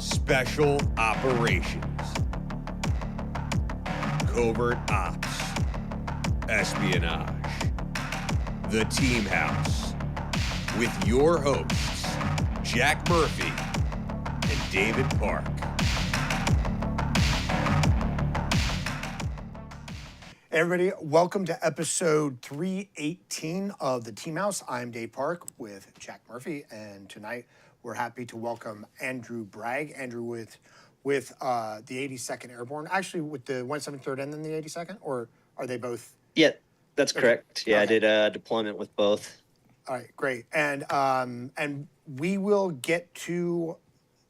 Special Operations, Covert Ops, Espionage, The Team House, with your hosts, Jack Murphy and David Park. Hey everybody, welcome to episode 318 of The Team House. I'm Dave Park with Jack Murphy, and tonight we're happy to welcome Andrew Bragg. Andrew with the 82nd Airborne, actually with the 173rd and then the 82nd, or are they both? Yeah, that's correct. Yeah, Okay. I did a deployment with both. All right, great. And we will get to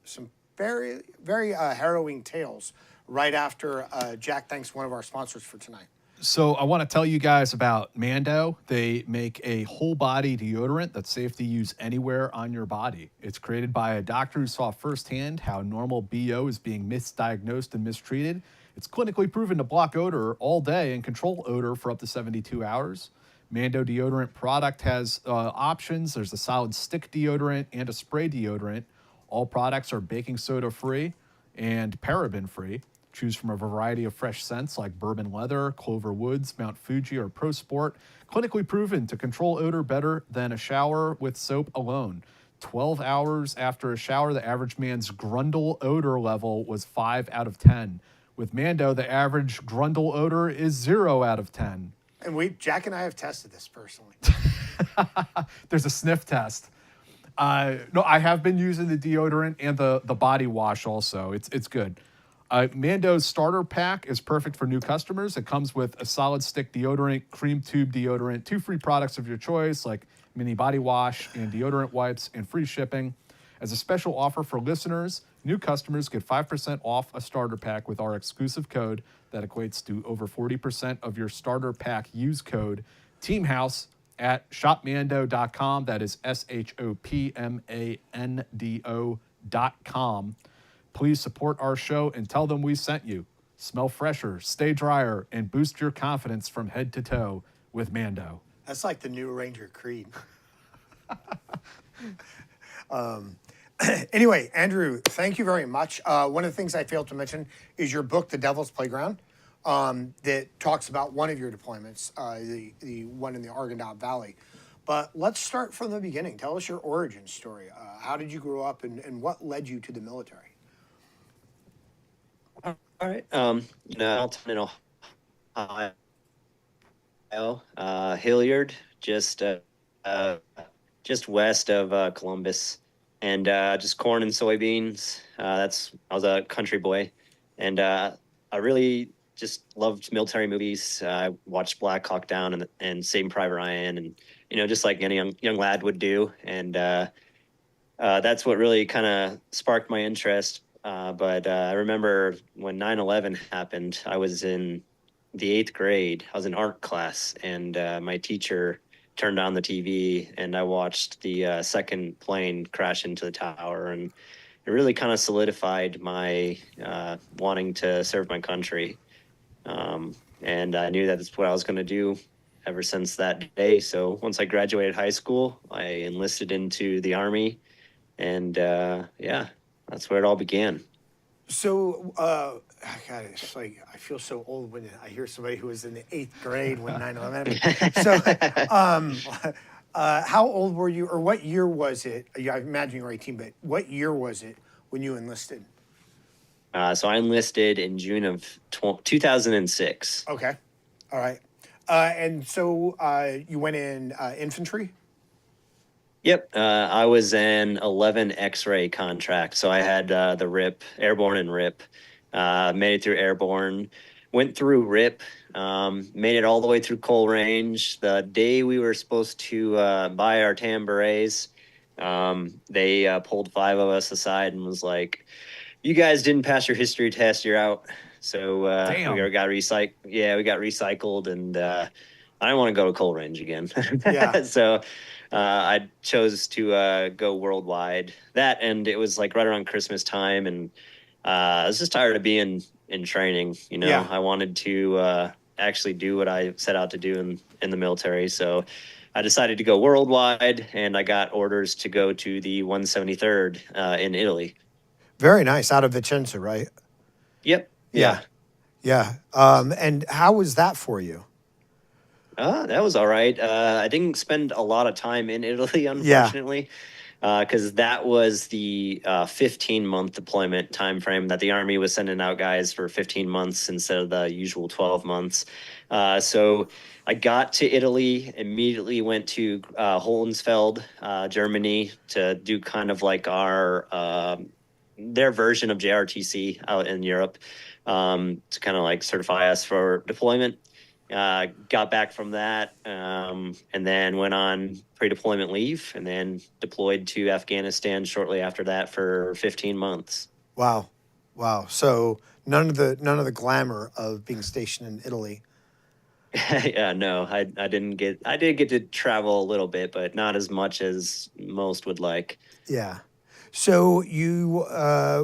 some very, very harrowing tales right after Jack thanks one of our sponsors for tonight. So I want to tell you guys about Mando. They make a whole body deodorant that's safe to use anywhere on your body. It's created by a doctor who saw firsthand how normal BO is being misdiagnosed and mistreated. It's clinically proven to block odor all day and control odor for up to 72 hours. Mando deodorant product has options. There's a solid stick deodorant and a spray deodorant. All products are baking soda free and paraben free. Choose from a variety of fresh scents like bourbon leather, clover woods, Mount Fuji, or Pro Sport. Clinically proven to control odor better than a shower with soap alone. 12 hours after a shower, the average man's Grundle odor level was 5 out of 10. With Mando, the average Grundle odor is 0 out of 10. And Jack and I have tested this personally. There's a sniff test. No, I have been using the deodorant and the body wash also. It's good. Mando's starter pack is perfect for new customers. It comes with a solid stick deodorant, cream tube deodorant, 2 free products of your choice like mini body wash and deodorant wipes, and free shipping. As a special offer for listeners, new customers get 5% off a starter pack with our exclusive code that equates to over 40% of your starter pack. Use code TEAMHOUSE at shopmando.com. That is shopmando.com. Please support our show and tell them we sent you. Smell fresher, stay drier, and boost your confidence from head to toe with Mando. That's like the new Ranger Creed. Anyway, Andrew, thank you very much. One of the things I failed to mention is your book, The Devil's Playground, that talks about one of your deployments, the one in the Arghandab Valley. But let's start from the beginning. Tell us your origin story. How did you grow up, and what led you to the military? All right. Alton in Ohio, Hilliard, just west of Columbus, and just corn and soybeans. I was a country boy, and I really just loved military movies. I watched Black Hawk Down and Saving Private Ryan, and just like any young lad would do, and that's what really kind of sparked my interest. But I remember when 9/11 happened, I was in the 8th grade. I was in art class, and my teacher turned on the TV, and I watched the second plane crash into the tower, and it really kind of solidified my wanting to serve my country. And I knew that's what I was going to do ever since that day. So once I graduated high school, I enlisted into the Army, and that's where it all began. So, God, it's like I feel so old when I hear somebody who was in the 8th grade when 9/11 happened. So, how old were you, or what year was it? I imagine you were 18, but what year was it when you enlisted? So I enlisted in June of 2006. Okay. All right. And so you went in infantry? Yep, I was an 11 X-ray contract, so I had the RIP, Airborne and RIP, made it through Airborne, went through RIP, made it all the way through Coal Range. The day we were supposed to buy our TAM berets, they pulled 5 of us aside and was like, "You guys didn't pass your history test, you're out." So we got recycled. Yeah, we got recycled, and I didn't want to go to Coal Range again. Yeah. So I chose to go worldwide. That, and it was like right around Christmas time, and I was just tired of being in training. Yeah. I wanted to actually do what I set out to do in the military. So I decided to go worldwide, and I got orders to go to the 173rd in Italy. Very nice. Out of Vicenza, right? Yep. Yeah. Yeah. And how was that for you? That was all right. I didn't spend a lot of time in Italy, Yeah. unfortunately, because that was the 15-month deployment time frame that the Army was sending out guys for 15 months instead of the usual 12 months. So I got to Italy, immediately went to Hohensfeld, Germany, to do kind of like their version of JRTC out in Europe, to kind of like certify us for deployment. Got back from that, and then went on pre-deployment leave, and then deployed to Afghanistan shortly after that for 15 months. Wow. Wow. So none of the glamour of being stationed in Italy. Yeah, no, I didn't get I did get to travel a little bit, but not as much as most would like. Yeah. So you,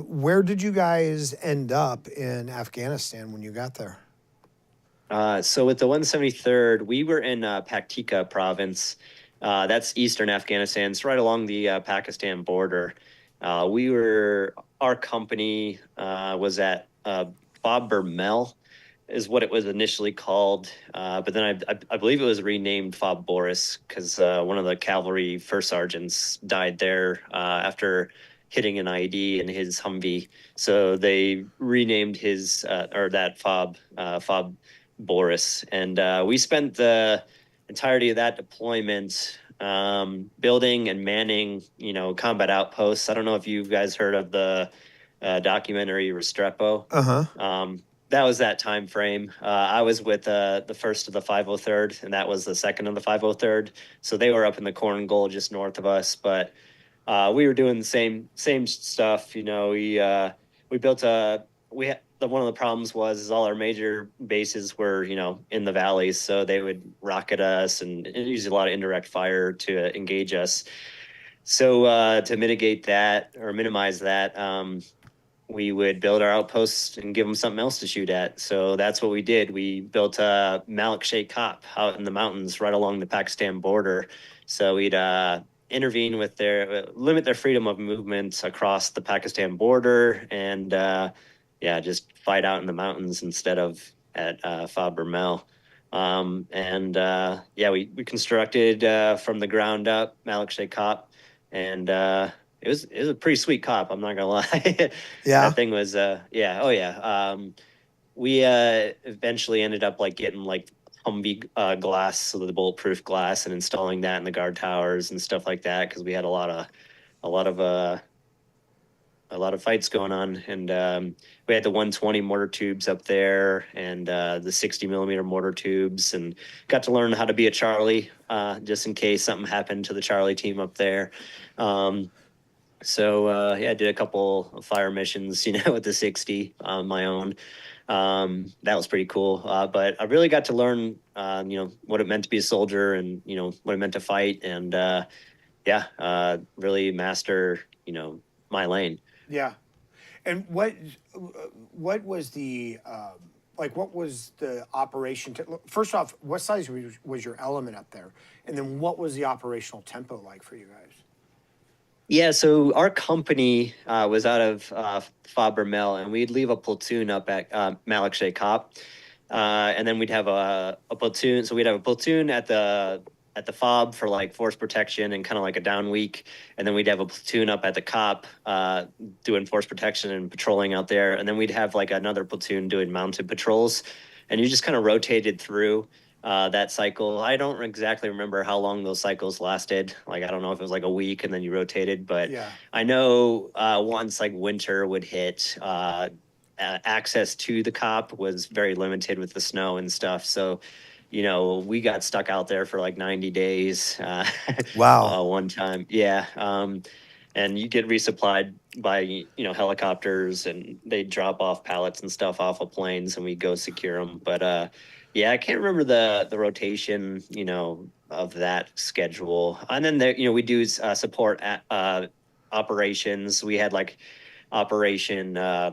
where did you guys end up in Afghanistan when you got there? So with the 173rd, we were in Paktika province. That's eastern Afghanistan. It's right along the Pakistan border. Our company was at Bob Bermel, is what it was initially called. But then I believe it was renamed Fob Boris because one of the cavalry first sergeants died there after hitting an IED in his Humvee. So they renamed his or that Fob Boris, and we spent the entirety of that deployment building and manning, combat outposts. I don't know if you guys heard of the documentary Restrepo. Uh-huh. That was that time frame. I was with the first of the 503rd, and that was the second of the 503rd. So they were up in the Corn Gold just north of us, but we were doing the same stuff. We built one of the problems was all our major bases were in the valleys, so they would rocket us and use a lot of indirect fire to engage us. So to mitigate that or minimize that, we would build our outposts and give them something else to shoot at. So that's what we did. We built a Malik Sheikh Cop out in the mountains right along the Pakistan border. So we'd intervene with limit their freedom of movement across the Pakistan border, and just fight out in the mountains instead of at Fob Bermel. We constructed from the ground up Malik Sheikh Cop, and it was a pretty sweet cop. I'm not gonna lie. Yeah. That thing was we eventually ended up like getting like Humvee glass, so the bulletproof glass, and installing that in the guard towers and stuff like that because we had a lot of fights going on, and we had the 120 mortar tubes up there and the 60 millimeter mortar tubes, and got to learn how to be a Charlie just in case something happened to the Charlie team up there. I did a couple of fire missions, with the 60 on my own. That was pretty cool. But I really got to learn, what it meant to be a soldier and, what it meant to fight, and really master, my lane. Yeah. And what was the what was the operation? First off, what size was your element up there, and then what was the operational tempo like for you guys? Yeah, so our company was out of Fob Bermel, and we'd leave a platoon up at Malik Sheikh Cop, and then we'd have a platoon. So we'd have a platoon at the Fob for like force protection and kind of like a down week, and then we'd have a platoon up at the Cop doing force protection and patrolling out there, and then we'd have like another platoon doing mounted patrols, and you just kind of rotated through that cycle. I don't exactly remember how long those cycles lasted. Like, I don't know if it was like a week and then you rotated, but Yeah. I know once like winter would hit, access to the Cop was very limited with the snow and stuff. So, we got stuck out there for like 90 days. Wow. One time. Yeah. And you get resupplied by, helicopters, and they drop off pallets and stuff off of planes, and we go secure them. But yeah, I can't remember the rotation, of that schedule. And then there, we do support operations. We had like Operation, I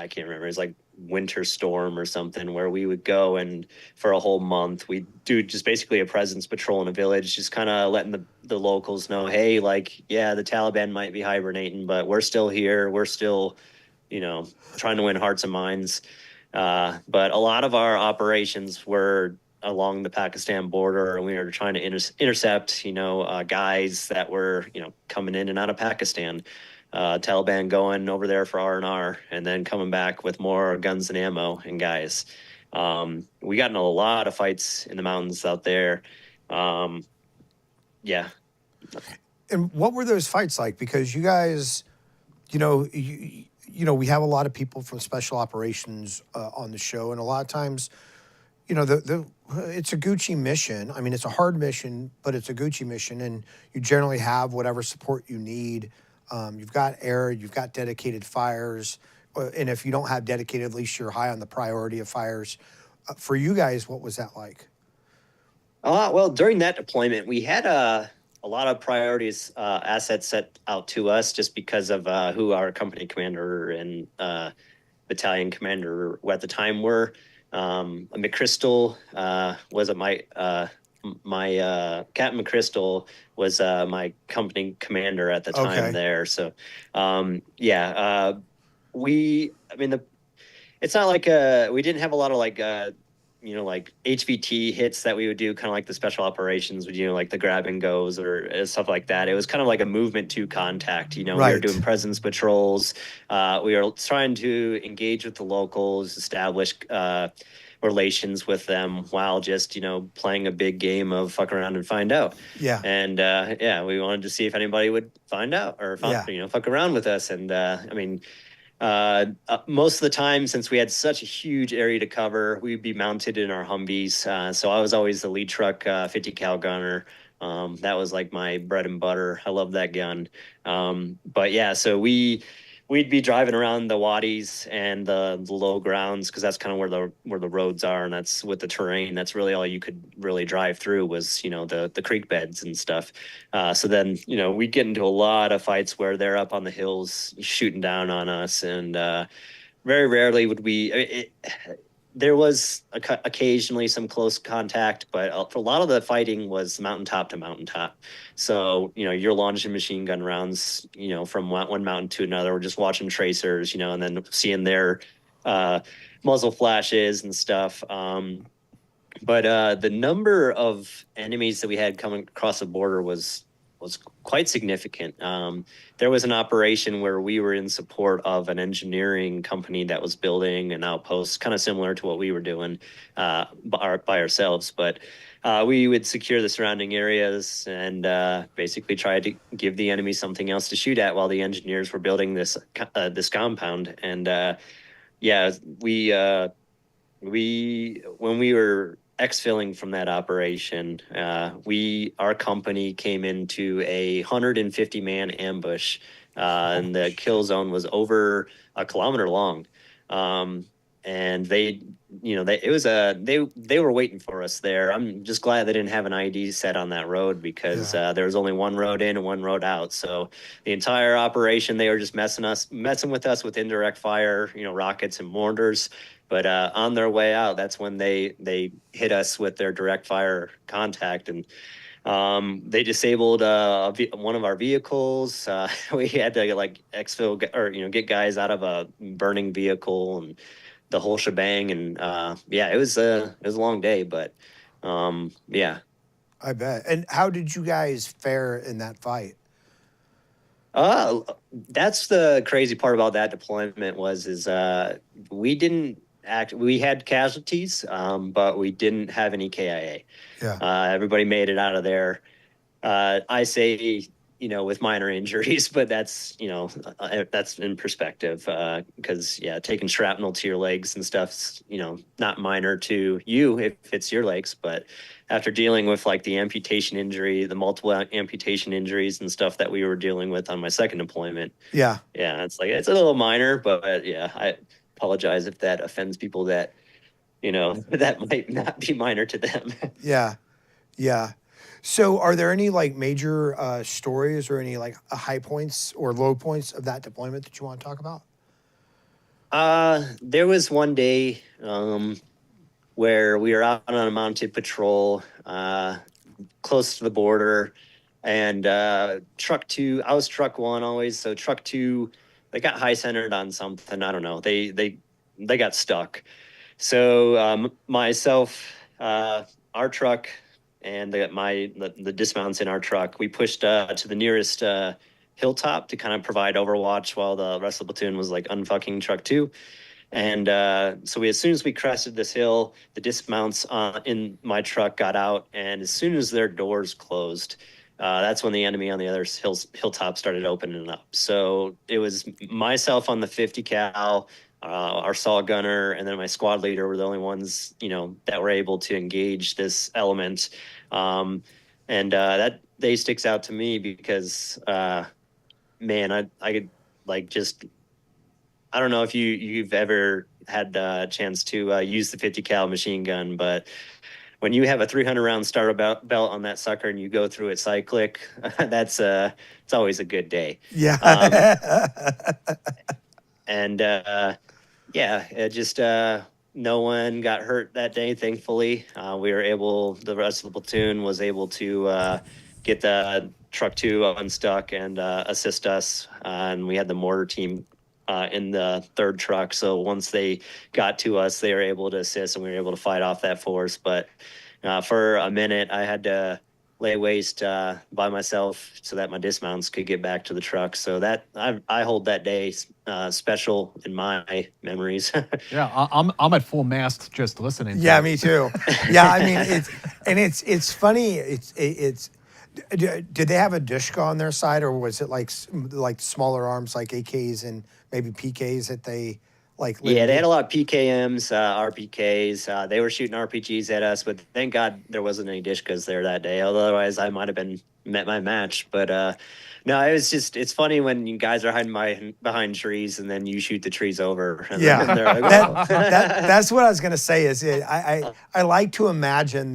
can't remember. It's like winter storm or something where we would go and for a whole month we'd do just basically a presence patrol in a village, just kind of letting the locals know, hey, like, yeah, the Taliban might be hibernating, but we're still here. We're still, trying to win hearts and minds. But a lot of our operations were along the Pakistan border, and we were trying to intercept, guys that were, coming in and out of Pakistan. Taliban going over there for R&R, and then coming back with more guns and ammo and guys. We got in a lot of fights in the mountains out there. Yeah. And what were those fights like? Because you guys, we have a lot of people from special operations on the show, and a lot of times, it's a Gucci mission. I mean, it's a hard mission, but it's a Gucci mission, and you generally have whatever support you need. You've got air, you've got dedicated fires, and if you don't have dedicated, at least you're high on the priority of fires. For you guys, what was that like? Well, during that deployment, we had a lot of priorities, assets set out to us just because of who our company commander and battalion commander at the time were. McChrystal was my Captain McChrystal was my company commander at the time there. So, it's not like we didn't have a lot of like HVT hits that we would do, kind of like the special operations would, like the grab and goes or stuff like that. It was kind of like a movement to contact, we were doing presence patrols. We were trying to engage with the locals, establish relations with them while just, playing a big game of fuck around and find out. Yeah. And we wanted to see if anybody would find out or fuck around with us. And most of the time, since we had such a huge area to cover, we'd be mounted in our Humvees. So I was always the lead truck 50 cal gunner. That was like my bread and butter. I love that gun. But yeah, so we'd be driving around the wadis and the low grounds, because that's kind of where the roads are, and that's with the terrain. That's really all you could really drive through was the creek beds and stuff. So then we'd get into a lot of fights where they're up on the hills shooting down on us, and very rarely would we. There was occasionally some close contact, but a lot of the fighting was mountaintop to mountaintop. So, you're launching machine gun rounds, from one mountain to another. We're just watching tracers, and then seeing their muzzle flashes and stuff. But the number of enemies that we had coming across the border was quite significant. There was an operation where we were in support of an engineering company that was building an outpost, kind of similar to what we were doing by ourselves. But we would secure the surrounding areas and basically try to give the enemy something else to shoot at while the engineers were building this compound. And when we were exfilling from that operation, our company came into a 150-man ambush, and the kill zone was over a kilometer long. And they were waiting for us there. I'm just glad they didn't have an ID set on that road, because there was only one road in and one road out. So the entire operation, they were just messing with us with indirect fire, rockets and mortars. But on their way out, that's when they hit us with their direct fire contact, and they disabled one of our vehicles. We had to exfil or get guys out of a burning vehicle and the whole shebang. And it was a long day, but yeah. I bet. And how did you guys fare in that fight? That's the crazy part about that deployment is we had casualties, but we didn't have any KIA. Yeah. Everybody made it out of there. I say, with minor injuries, but that's in perspective, because taking shrapnel to your legs and stuff's, not minor to you if it's your legs, but after dealing with like the amputation injury, the multiple amputation injuries and stuff that we were dealing with on my second deployment. Yeah. Yeah. It's a little minor, but I apologize if that offends people that, that might not be minor to them. Yeah. Yeah. So are there any major stories or any high points or low points of that deployment that you want to talk about? There was one day where we were out on a mounted patrol close to the border, and truck 2, I was truck 1 always, so truck 2, they got high centered on something, I don't know, they got stuck. So myself, our truck, and the dismounts in our truck, we pushed to the nearest hilltop to kind of provide overwatch while the rest of the platoon was like unfucking truck 2. And so as soon as we crested this hill, the dismounts in my truck got out, and as soon as their doors closed, that's when the enemy on the other hilltop started opening up. So it was myself on the 50 cal, our saw gunner, and then my squad leader were the only ones, that were able to engage this element. And that day sticks out to me because, man, I could like just. I don't know if you've ever had a chance to use the 50 cal machine gun, but when you have a 300 round starter belt on that sucker and you go through it cyclic, it's always a good day. Yeah. And yeah, it just no one got hurt that day. Thankfully, the rest of the platoon was able to get the truck 2 unstuck and assist us, and we had the mortar team in the 3rd truck. So once they got to us, they were able to assist, and we were able to fight off that force. But for a minute, I had to lay waste by myself so that my dismounts could get back to the truck. So that I hold that day special in my memories. Yeah, I'm at full mast just listening. Yeah, to me too. Yeah, I mean, it's funny. Did they have a Dushka on their side, or was it like smaller arms like AKs and maybe PKs that they like? Yeah, they had a lot of PKMs, RPKs. They were shooting RPGs at us, but thank God there wasn't any Dishkas there that day. Otherwise, I might have met my match. But no, it's funny when you guys are hiding behind trees and then you shoot the trees over. And Yeah, then they're like, "Oh." that's what I was gonna say. I like to imagine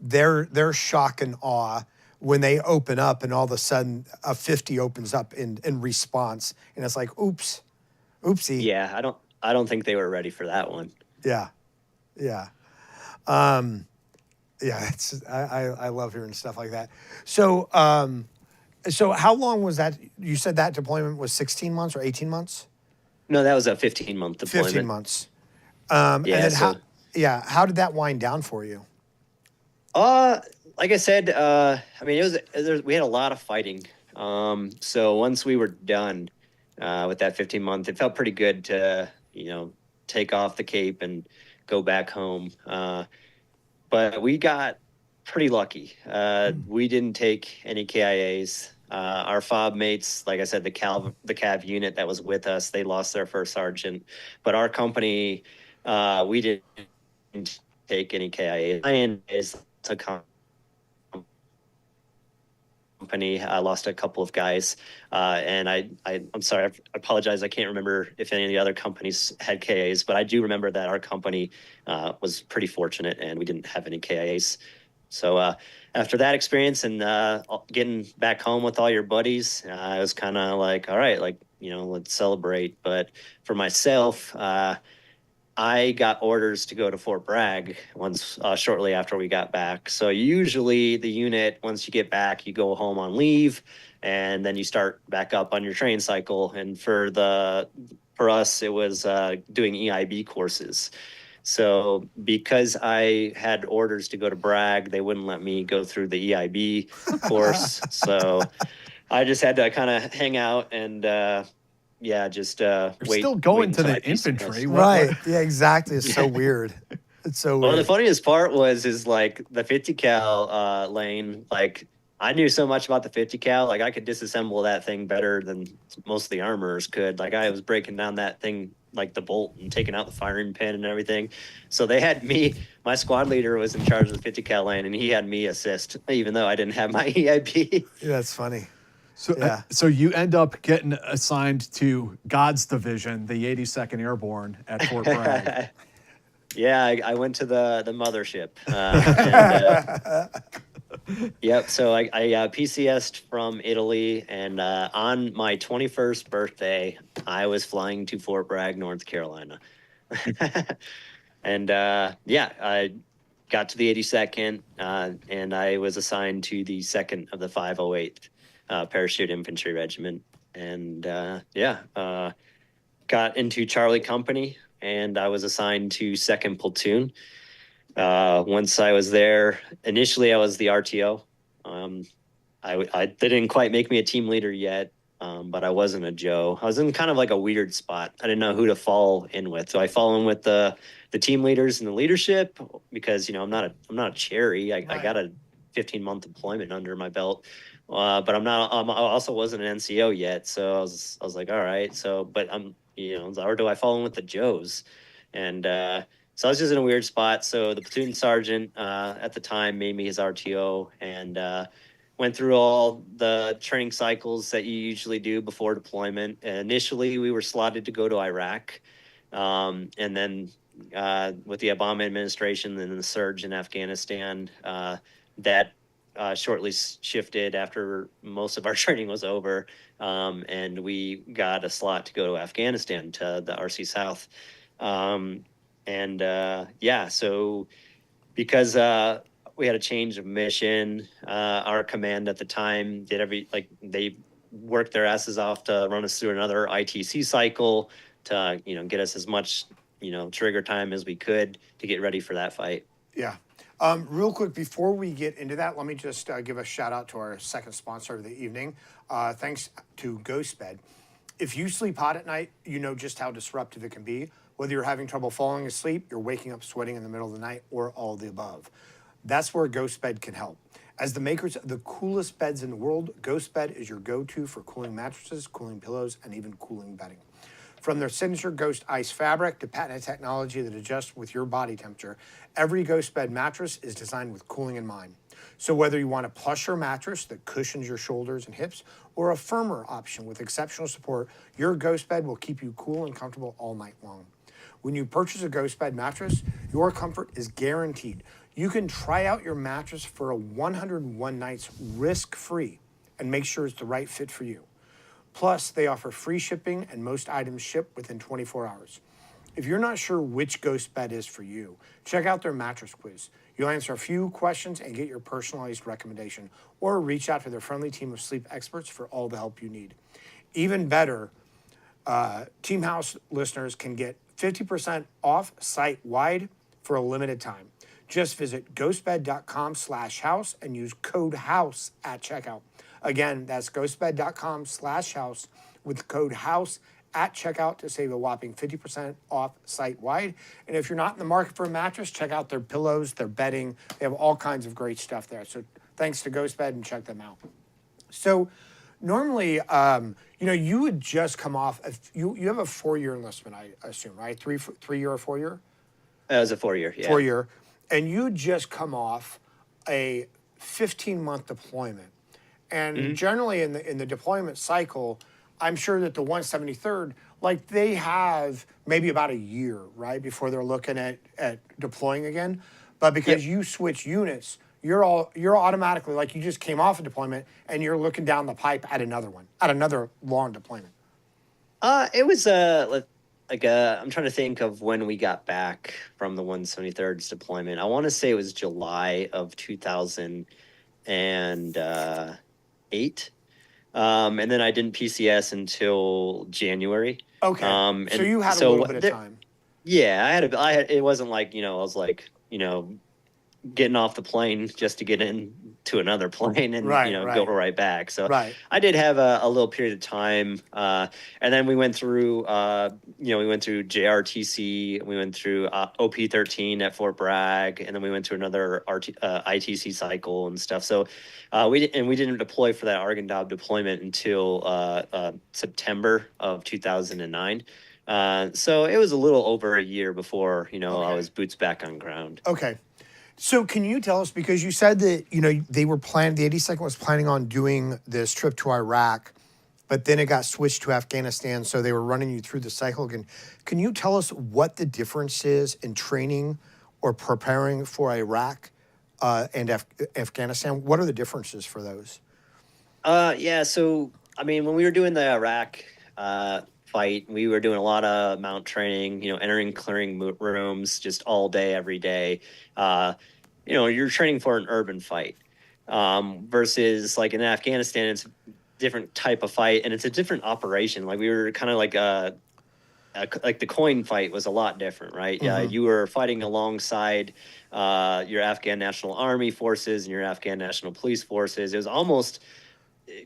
their shock and awe when they open up and all of a sudden a 50 opens up in response, and it's like, oops, oopsie. Yeah, I don't think they were ready for that one. Yeah, yeah, yeah. I love hearing stuff like that. So so how long was that? You said that deployment was 16 months or 18 months? No, that was a 15-month deployment. 15 months. Yeah. And then how did that wind down for you? Like I said, I mean, we had a lot of fighting. So once we were done with that 15-month, it felt pretty good to, take off the cape and go back home. But we got pretty lucky. We didn't take any KIAs. Our FOB mates, like I said, the Cav unit that was with us, they lost their first sergeant. But our company, we didn't take any KIAs. Lion is a company. I lost a couple of guys, and I'm sorry. I apologize. I can't remember if any of the other companies had KIAs, but I do remember that our company was pretty fortunate, and we didn't have any KIAs. So after that experience and getting back home with all your buddies, it was kind of like, all right, like, let's celebrate. But for myself, I got orders to go to Fort Bragg shortly after we got back. So usually the unit, once you get back, you go home on leave, and then you start back up on your train cycle. And for us, it was doing EIB courses. So because I had orders to go to Bragg, they wouldn't let me go through the EIB course. So I just had to kind of hang out and just You're wait. still going wait to until the infantry. Right. Yeah, exactly. It's so weird. It's so weird. Well, the funniest part is like the 50 cal lane. Like I knew so much about the 50 cal. Like I could disassemble that thing better than most of the armorers could. Like I was breaking down that thing like the bolt and taking out the firing pin and everything. So they had me. My squad leader was in charge of the 50 cal lane, and he had me assist, even though I didn't have my EIB. Yeah, that's funny. So, Yeah. so you end up getting assigned to God's division, the 82nd Airborne at Fort Bragg. Yeah, I went to the mothership. And, Yep. So I PCS'd from Italy, and on my 21st birthday, I was flying to Fort Bragg, North Carolina. And yeah, I got to the 82nd, and I was assigned to the second of the 508th Parachute Infantry Regiment. And got into Charlie Company, and I was assigned to second platoon. Once I was there, initially I was the RTO. They didn't quite make me a team leader yet, but I wasn't a Joe. I was in kind of like a weird spot. I didn't know who to fall in with. So I fall in with the team leaders and the leadership because I'm not a cherry. I got a 15-month deployment under my belt, but I'm not. I also wasn't an NCO yet, so I was like, all right. So, but or do I fall in with the Joes? And so I was just in a weird spot. So the platoon sergeant at the time made me his RTO, and went through all the training cycles that you usually do before deployment. Initially, we were slotted to go to Iraq. And then with the Obama administration and the surge in Afghanistan, that shortly shifted after most of our training was over. And we got a slot to go to Afghanistan, to the RC South. So because we had a change of mission. Our command at the time they worked their asses off to run us through another ITC cycle to get us as much trigger time as we could to get ready for that fight. Yeah. Real quick, before we get into that, let me just give a shout out to our second sponsor of the evening. Thanks to GhostBed. If you sleep hot at night, you know just how disruptive it can be. Whether you're having trouble falling asleep, you're waking up sweating in the middle of the night, or all of the above. That's where GhostBed can help. As the makers of the coolest beds in the world, GhostBed is your go-to for cooling mattresses, cooling pillows, and even cooling bedding. From their signature Ghost Ice fabric to patented technology that adjusts with your body temperature, every GhostBed mattress is designed with cooling in mind. So whether you want a plusher mattress that cushions your shoulders and hips, or a firmer option with exceptional support, your GhostBed will keep you cool and comfortable all night long. When you purchase a GhostBed mattress, your comfort is guaranteed. You can try out your mattress for a 101 nights risk-free and make sure it's the right fit for you. Plus, they offer free shipping and most items ship within 24 hours. If you're not sure which GhostBed is for you, check out their mattress quiz. You'll answer a few questions and get your personalized recommendation, or reach out to their friendly team of sleep experts for all the help you need. Even better, Team House listeners can get 50% off site-wide for a limited time. Just visit ghostbed.com/house and use code HOUSE at checkout. Again, that's ghostbed.com/house with code HOUSE at checkout to save a whopping 50% off site-wide. And if you're not in the market for a mattress, check out their pillows, their bedding. They have all kinds of great stuff there. So thanks to GhostBed, and check them out. So normally, you would just come off, you have a 4-year enlistment, I assume, right? Three-year or 4-year? It was a 4-year, yeah. 4-year. And you just come off a 15-month deployment. And generally in the deployment cycle, I'm sure that the 173rd, they have maybe about a year, right, before they're looking at deploying again. But because you switch units, you're automatically, you just came off a deployment and you're looking down the pipe at another long deployment. It was I'm trying to think of when we got back from the 173rd's deployment. I want to say it was July of 2008. And then I didn't PCS until January. Okay. So you had a little bit of time. Yeah, I had. It wasn't I was getting off the plane just to get into another plane and go right back. So I did have a little period of time, and then we went through we went through JRTC, we went through OP-13 at Fort Bragg, and then we went through another ITC cycle and stuff. So we didn't deploy for that Arghandab deployment until September of 2009. So it was a little over a year before I was boots back on ground. Okay. So can you tell us, because you said that, they were the 82nd was planning on doing this trip to Iraq, but then it got switched to Afghanistan, so they were running you through the cycle again. Can you tell us what the difference is in training or preparing for Iraq and Afghanistan. What are the differences for those? Yeah. So, I mean, when we were doing the Iraq fight, we were doing a lot of mount training, entering, clearing rooms just all day, every day. Uh, you're training for an urban fight versus like in Afghanistan, it's a different type of fight and it's a different operation. Like we were kind of like the coin fight was a lot different, right? Yeah, you were fighting alongside your Afghan National Army forces and your Afghan National Police forces. It was almost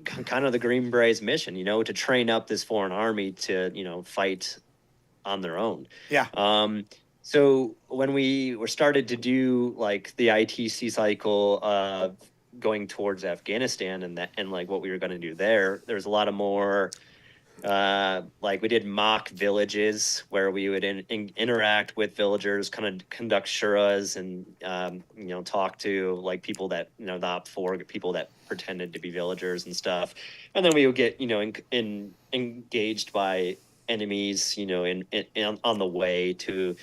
kind of the Green Berets mission, to train up this foreign army to, fight on their own. Yeah. So when we were started to do like the ITC cycle going towards Afghanistan and like what we were going to do there's a lot of more like we did mock villages where we would interact with villagers, kind of conduct shuras and talk to like people that the OP4 people that pretended to be villagers and stuff, and then we would get engaged by enemies on the way to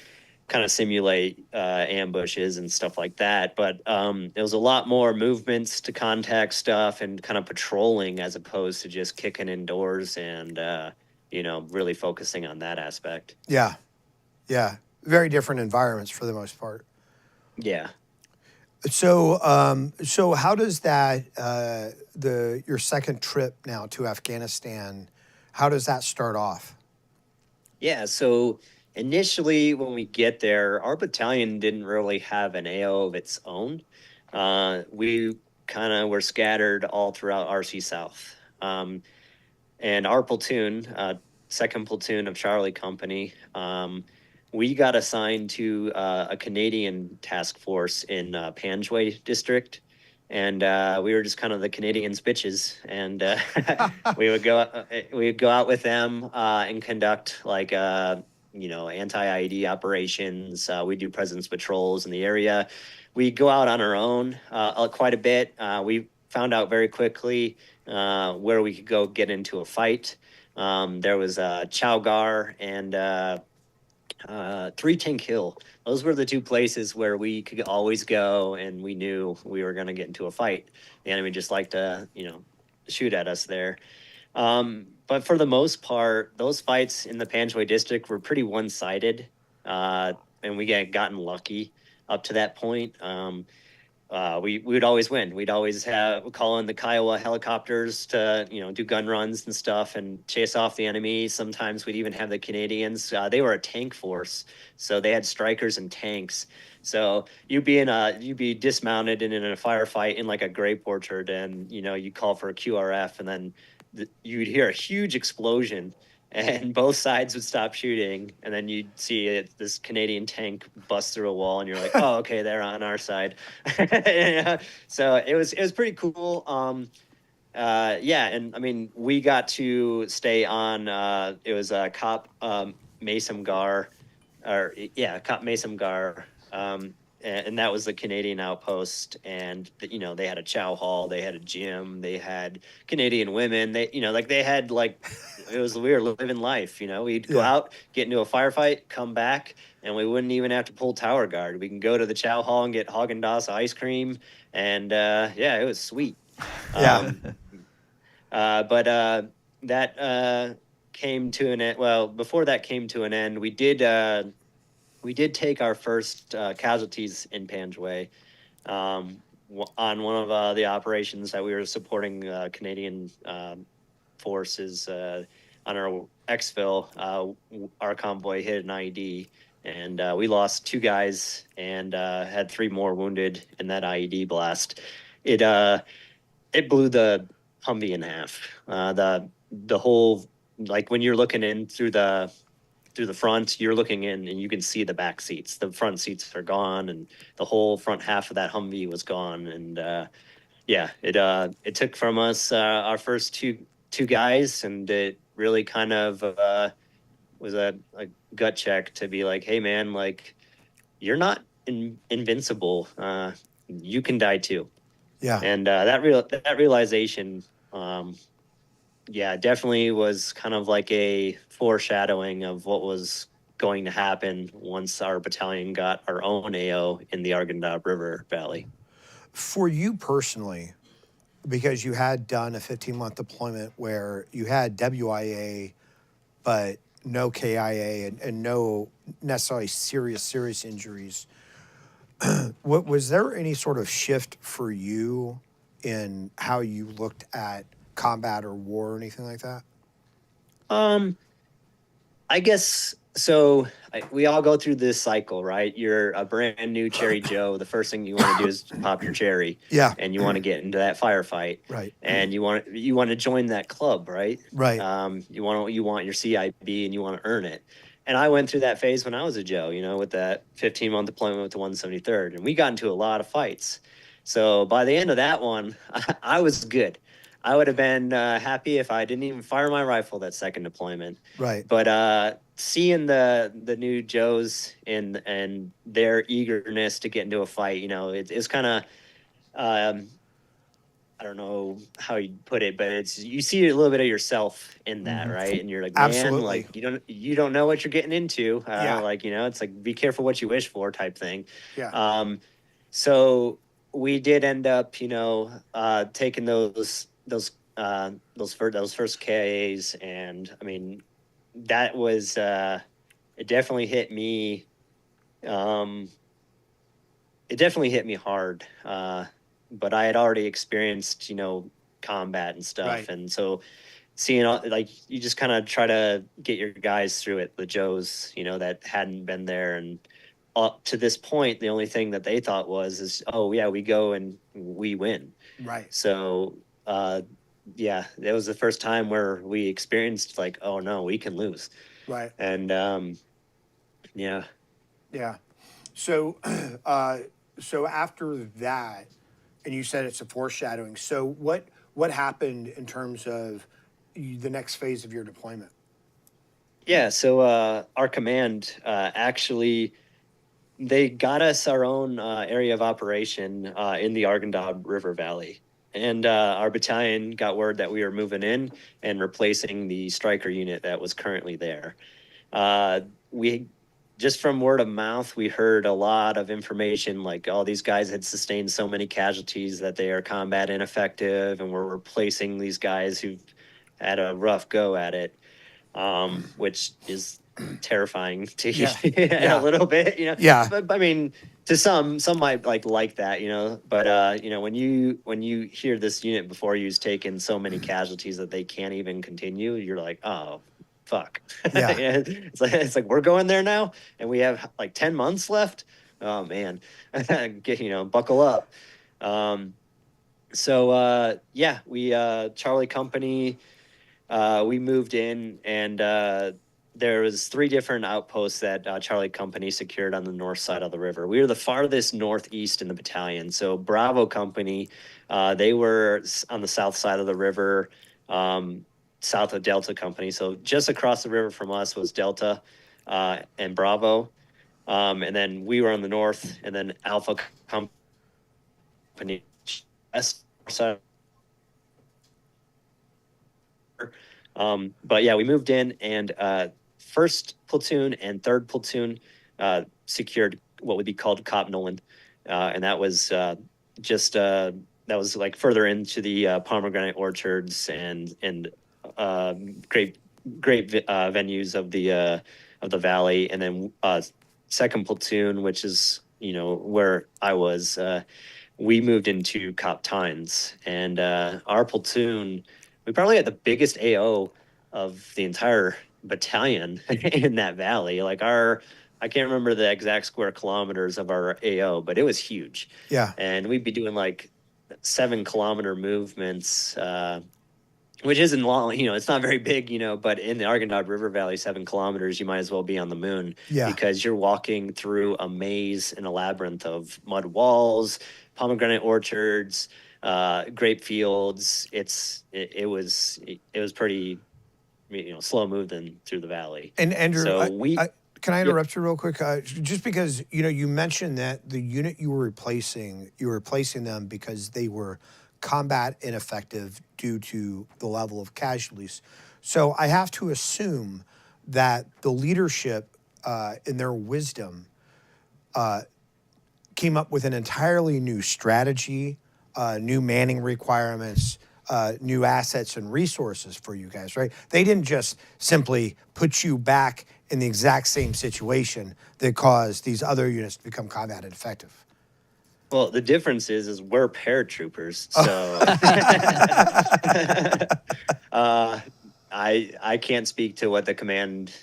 kind of simulate ambushes and stuff like that. But it was a lot more movements to contact stuff and kind of patrolling as opposed to just kicking indoors and, really focusing on that aspect. Yeah. Yeah. Very different environments for the most part. Yeah. So, so how does that your second trip now to Afghanistan? How does that start off? Yeah. So initially, when we get there, our battalion didn't really have an AO of its own. We kind of were scattered all throughout RC South. And our platoon, second platoon of Charlie Company, we got assigned to a Canadian task force in Panway District. And we were just kind of the Canadians bitches, and we would go out with them and conduct like anti-IED operations. We do presence patrols in the area. We go out on our own quite a bit. We found out very quickly where we could go get into a fight. There was Chowgar and 3 Tank Hill. Those were the two places where we could always go, and we knew we were going to get into a fight. The enemy just liked to, shoot at us there. But for the most part, those fights in the Panway District were pretty one-sided, and we gotten lucky up to that point. We would always win. We'd always call in the Kiowa helicopters to do gun runs and stuff and chase off the enemy. Sometimes we'd even have the Canadians. They were a tank force, so they had strikers and tanks. So you'd be dismounted and in a firefight in like a grape orchard, and you call for a QRF, and then you'd hear a huge explosion. And both sides would stop shooting, and then you'd see this Canadian tank bust through a wall, and you're like, "Oh, okay, they're on our side." Yeah. So it was pretty cool. Yeah, and I mean, we got to stay on. It was a Cop Masamgar, Cop Masamgar, and that was the Canadian outpost. And they had a chow hall, they had a gym, they had Canadian women. They had we were living life. We'd go out, get into a firefight, come back, and we wouldn't even have to pull tower guard. We can go to the chow hall and get Haagen-Dazs ice cream, and it was sweet. Yeah. But that came to an end. Well, before that came to an end, we did take our first casualties in Panway on one of the operations that we were supporting Canadian forces on our exfil. Our convoy hit an IED, and we lost 2 guys and had 3 more wounded in that IED blast. It blew the Humvee in half. The whole, like when you're looking in through the front, you're looking in and you can see the back seats. The front seats are gone, and the whole front half of that Humvee was gone. And it took from us our first two guys, and it really kind of was a gut check to be like, hey man, like you're not invincible. You can die too. Yeah. And that realization, definitely was kind of like a foreshadowing of what was going to happen once our battalion got our own AO in the Arghandab River Valley. For you personally, because you had done a 15-month deployment where you had WIA, but no KIA and no necessarily serious injuries. What was there any sort of shift for you in how you looked at combat or war or anything like that? Um, I guess so. We all go through this cycle, right? You're a brand new Cherry Joe. The first thing you want to do is pop your cherry, Yeah. and you want to get into that firefight, Right. and you want to join that club, right? Right. You want your CIB, and you want to earn it. And I went through that phase when I was a Joe, with that 15-month deployment with the 173rd, and we got into a lot of fights. So by the end of that one, I was good. I would have been happy if I didn't even fire my rifle that second deployment. Right. But seeing the new Joes and their eagerness to get into a fight, it's kind of I don't know how you put it, but you see a little bit of yourself in that, right? And you're like, man, Absolutely. like you don't know what you're getting into. Yeah. Like it's like be careful what you wish for type thing. Yeah. So we did end up, taking those first KIAs, and I mean that was it definitely hit me. It definitely hit me hard. But I had already experienced, combat and stuff, Right. and so seeing like you just kind of try to get your guys through it, the Joes, that hadn't been there, and up to this point, the only thing that they thought is, oh yeah, we go and we win. Right. So, yeah, that was the first time where we experienced like, oh no, we can lose. Right. And yeah. Yeah. So, so after that, and you said it's a foreshadowing. So what happened in terms of the next phase of your deployment? Yeah, so our command actually they got us our own area of operation in the Arghandab River Valley, and our battalion got word that we were moving in and replacing the striker unit that was currently there. We just from word of mouth, we heard a lot of information like all these guys had sustained so many casualties that they are combat ineffective, and we're replacing these guys who've had a rough go at it, which is terrifying to Yeah. hear Yeah. a little bit, Yeah. But I mean, to some might like that, But when you hear this unit before you's taken so many casualties that they can't even continue, you're like, oh fuck. Yeah. It's like we're going there now, and we have like 10 months left. Oh man, buckle up. So yeah, we Charlie Company. We moved in, and there was 3 different outposts that Charlie Company secured on the north side of the river. We were the farthest northeast in the battalion. So Bravo Company, they were on the south side of the river, south of Delta Company. So just across the river from us was Delta and Bravo. And then we were on the north, and then Alpha Company west side. But yeah, we moved in, and first platoon and third platoon secured what would be called Cop Nolan, and that was just that was like further into the pomegranate orchards and great venues of the valley. And then second platoon, which is where I was, we moved into Cop Tines, and our platoon, we probably had the biggest AO of the entire battalion in that valley. Like I can't remember the exact square kilometers of our AO, but it was huge. Yeah. And we'd be doing like 7-kilometer movements, which isn't long, it's not very big, but in the Arghandab River Valley, 7 kilometers, you might as well be on the moon. Yeah. Because you're walking through a maze and a labyrinth of mud walls, pomegranate orchards, grape fields. It was pretty, slow moving through the valley. And Andrew, So can I interrupt you real quick? Just because you mentioned that the unit you were replacing them because they were combat ineffective due to the level of casualties. So I have to assume that the leadership, in their wisdom, came up with an entirely new strategy, new manning requirements, new assets and resources for you guys, right? They didn't just simply put you back in the exact same situation that caused these other units to become combat ineffective. Well, the difference is we're paratroopers, so I can't speak to what the command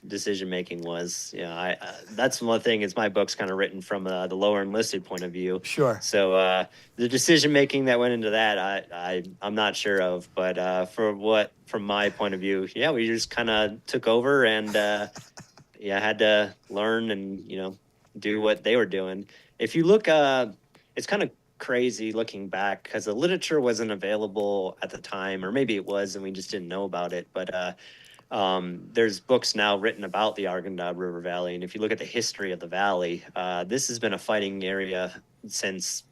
decision making was. You know, that's one thing is my book's kind of written from the lower enlisted point of view. Sure. So the decision making that went into that, I'm not sure of. But from my point of view, yeah, we just kind of took over and had to learn and do what they were doing. If you look, it's kind of crazy looking back because the literature wasn't available at the time, or maybe it was and we just didn't know about it. But there's books now written about the Arghandab River Valley, and if you look at the history of the valley, this has been a fighting area since.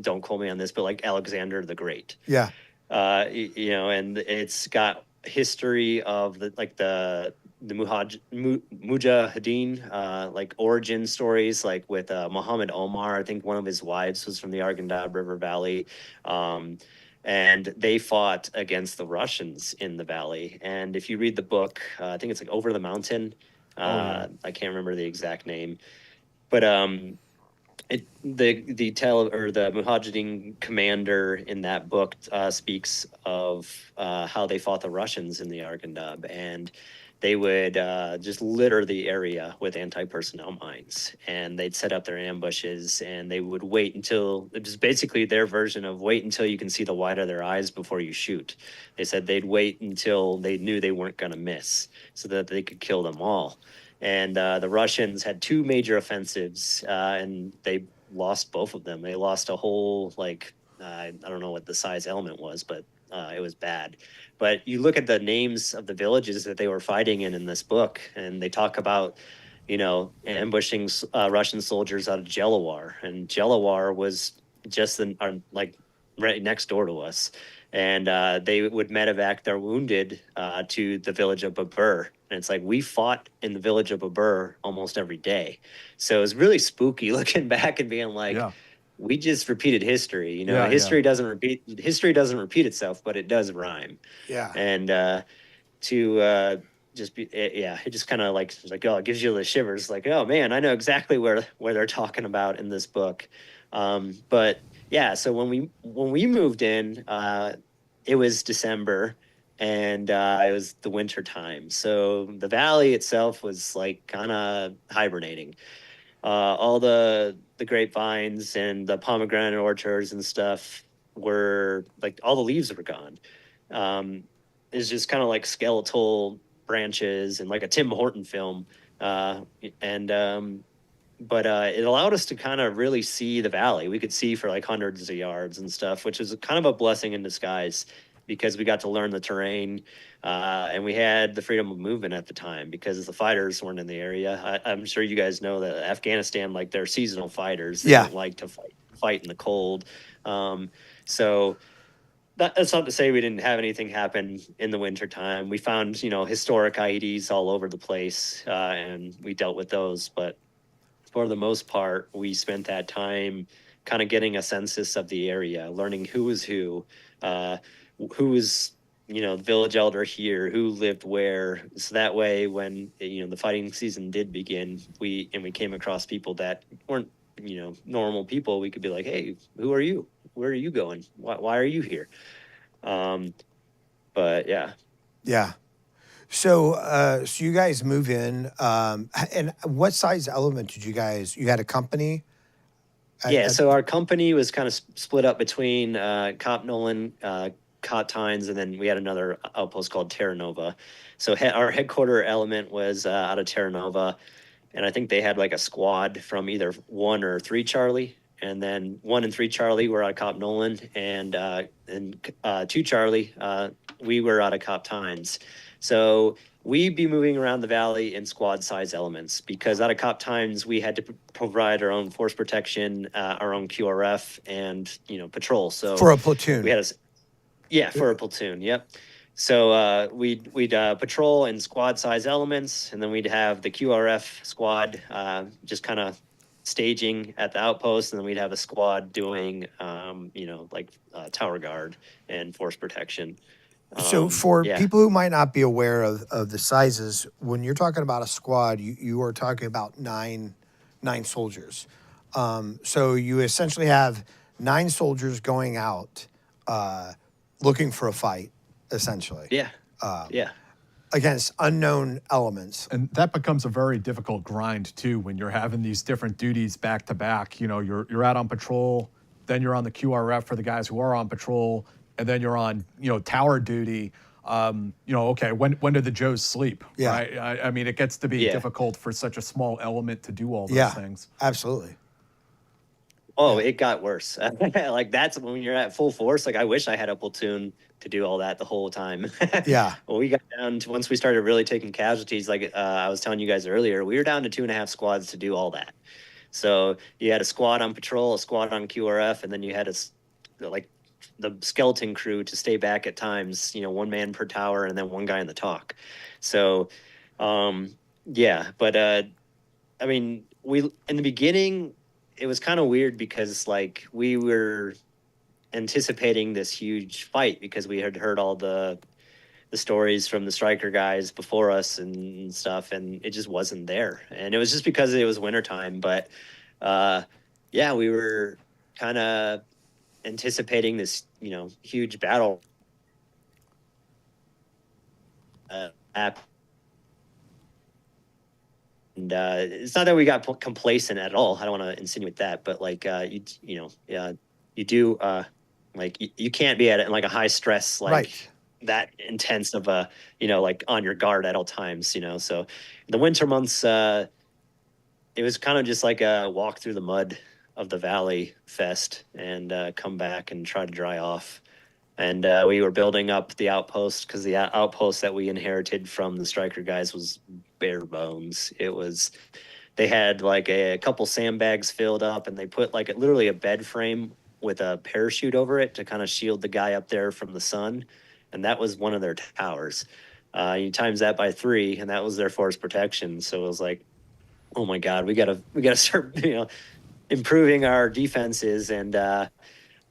Don't quote me on this, but like Alexander the Great. Yeah. And it's got history of the Mujahideen, like origin stories, like with Muhammad Omar. I think one of his wives was from the Arghandab River Valley. And they fought against the Russians in the valley. And if you read the book, I think it's like Over the Mountain. I can't remember the exact name, but the Mujahideen commander in that book speaks of how they fought the Russians in the Arghandab, and they would just litter the area with anti-personnel mines, and they'd set up their ambushes, and they would wait until it was basically their version of wait until you can see the white of their eyes before you shoot. They said they'd wait until they knew they weren't going to miss so that they could kill them all. And the Russians had two major offensives, and they lost both of them. They lost a whole, I don't know what the size element was, but it was bad. But you look at the names of the villages that they were fighting in this book, and they talk about, ambushing Russian soldiers out of Jelawar. And Jelawar was just right next door to us. And they would medevac their wounded to the village of Babur. And it's like we fought in the village of Babur almost every day. So it was really spooky looking back and being like, we just repeated history. History doesn't repeat itself, but it does rhyme. Yeah. And just be it just kind of it gives you the shivers. Like, oh man, I know exactly where they're talking about in this book. But yeah, so when we moved in, it was December, and it was the winter time. So the valley itself was kind of hibernating. All the grapevines and the pomegranate orchards and stuff were all the leaves were gone. It's just kind of like skeletal branches and like a Tim Horton film. But it allowed us to kind of really see the valley. We could see for hundreds of yards and stuff, which was kind of a blessing in disguise because we got to learn the terrain, and we had the freedom of movement at the time because the fighters weren't in the area. I'm sure you guys know that Afghanistan, they're seasonal fighters. They don't like to fight in the cold. So that's not to say we didn't have anything happen in the wintertime. We found, historic IEDs all over the place, and we dealt with those. But for the most part, we spent that time kind of getting a census of the area, learning who was who was, village elder here, who lived where. So that way, when, the fighting season did begin, we came across people that weren't, normal people, we could be like, hey, who are you? Where are you going? Why are you here? But yeah. Yeah. So you guys move in, and what size element did you had a company? So our company was kind of split up between Cop Nolan, Cop Tynes, and then we had another outpost called Terra Nova. So our headquarter element was out of Terra Nova, and I think they had a squad from either 1 or 3 Charlie, and then 1 and 3 Charlie were out of Cop Nolan, and 2 Charlie, we were out of Cop Tynes. So we'd be moving around the valley in squad size elements because out of Cop Tynes, we had to provide our own force protection, our own QRF, and patrol. So for a platoon, we had for a platoon. Yep. So we'd patrol in squad size elements, and then we'd have the QRF squad just kind of staging at the outpost, and then we'd have a squad doing, like tower guard and force protection. So for Yeah, people who might not be aware of the sizes, when you're talking about a squad, you are talking about nine soldiers. So you essentially have 9 soldiers going out looking for a fight, essentially, yeah, yeah. against unknown elements. And that becomes a very difficult grind too when you're having these different duties back to back. You know, you're out on patrol, then you're on the QRF for the guys who are on patrol, and then you're on, tower duty. Okay, when do the Joes sleep? Yeah. Right? I mean, it gets to be Yeah. difficult for such a small element to do all those Yeah, things. absolutely. Oh, it got worse. Like that's when you're at full force. Like I wish I had a platoon to do all that the whole time. Yeah. Well, we got down to once we started really taking casualties. Like I was telling you guys earlier, we were down to 2.5 squads to do all that. So you had a squad on patrol, a squad on QRF, and then you had like the skeleton crew to stay back at times. One man per tower, and then one guy in the talk. So, yeah. But I mean, we in the beginning it was kind of weird because like we were anticipating this huge fight because we had heard all the stories from the striker guys before us and stuff, and it just wasn't there. And it was just because it was wintertime. But yeah, we were kind of anticipating this, huge battle. App. And it's not that we got complacent at all. I don't want to insinuate that, but like you do like you can't be at it in like a high stress like Right. that intense of a like on your guard at all times. So the winter months it was kind of just like a walk through the mud of the valley fest and come back and try to dry off. And we were building up the outpost because the outpost that we inherited from the striker guys was bare bones. They had like a couple sandbags filled up, and they put like literally a bed frame with a parachute over it to kind of shield the guy up there from the sun. And that was one of their towers. You times that by 3, and that was their force protection. So it was like, oh my God, we gotta start, improving our defenses. And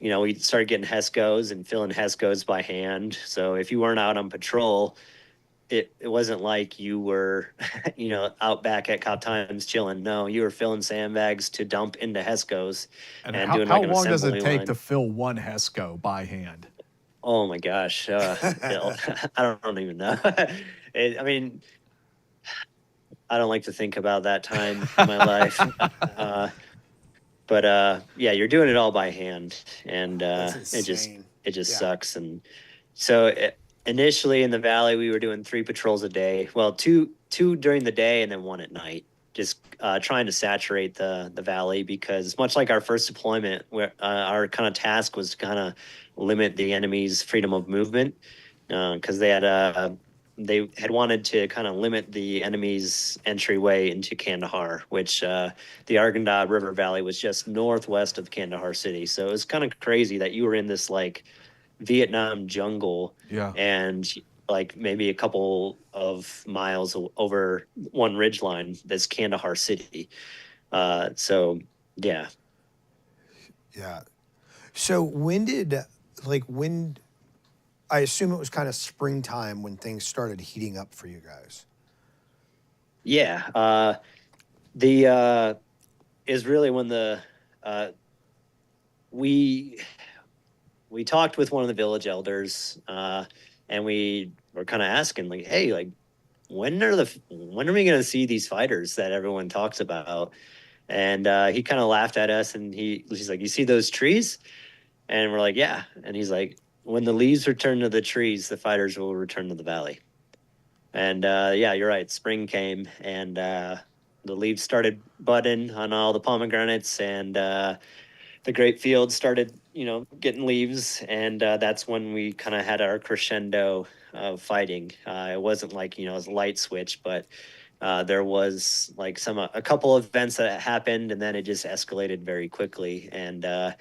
we started getting HESCOs and filling HESCOs by hand. So if you weren't out on patrol, it wasn't like you were, out back at cop times chilling. No, you were filling sandbags to dump into HESCOs And and how, doing how like an long does it assembly take line. to fill one HESCO by hand? Oh my gosh, Bill, I don't even know. I mean, I don't like to think about that time in my life. But yeah, you're doing it all by hand, and That's it just insane. it just Yeah. sucks. And so initially in the valley, we were doing 3 patrols a day. Well, two during the day and then 1 at night. Just trying to saturate the valley because much like our first deployment, where our kind of task was to kind of limit the enemy's freedom of movement because they had wanted to kind of limit the enemy's entryway into Kandahar, which the Arghandab River Valley was just northwest of Kandahar city. So it was kind of crazy that you were in this like Vietnam jungle Yeah. and like maybe a couple of miles over one ridge line, that's Kandahar city. So yeah. Yeah. So when I assume it was kind of springtime when things started heating up for you guys. Yeah. The is really when the we talked with one of the village elders, and we were kind of asking like, hey, like when are we going to see these fighters that everyone talks about? And he kind of laughed at us, and he's like, you see those trees? And we're like, yeah. And he's like, when the leaves return to the trees, the fighters will return to the valley. And yeah, you're right. Spring came, and the leaves started budding on all the pomegranates, and the grape fields started, getting leaves. And that's when we kind of had our crescendo of fighting. It wasn't like, it was a light switch, but there was like a couple of events that happened, and then it just escalated very quickly. And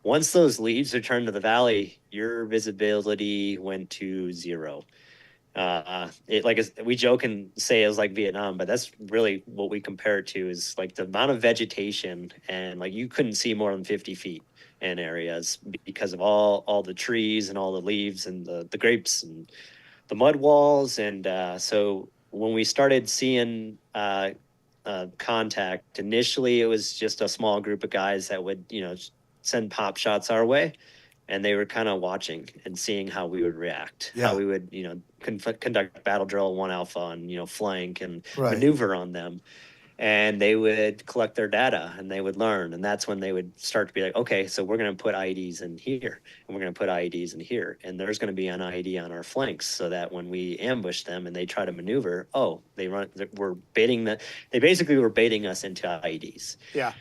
once those leaves returned to the valley, your visibility went to 0. We joke and say it was like Vietnam, but that's really what we compare it to, is like the amount of vegetation, and like you couldn't see more than 50 feet in areas because of all the trees and all the leaves and the grapes and the mud walls. And so when we started seeing contact, initially it was just a small group of guys that would, send pop shots our way, and they were kind of watching and seeing how we would react, how Yeah. we would, conduct battle drill 1 Alpha and, flank and Right. maneuver on them. And they would collect their data and they would learn. And that's when they would start to be like, okay, so we're going to put IEDs in here and we're going to put IEDs in here. And there's going to be an IED on our flanks so that when we ambush them and they try to maneuver, they basically were baiting us into IEDs. Yeah.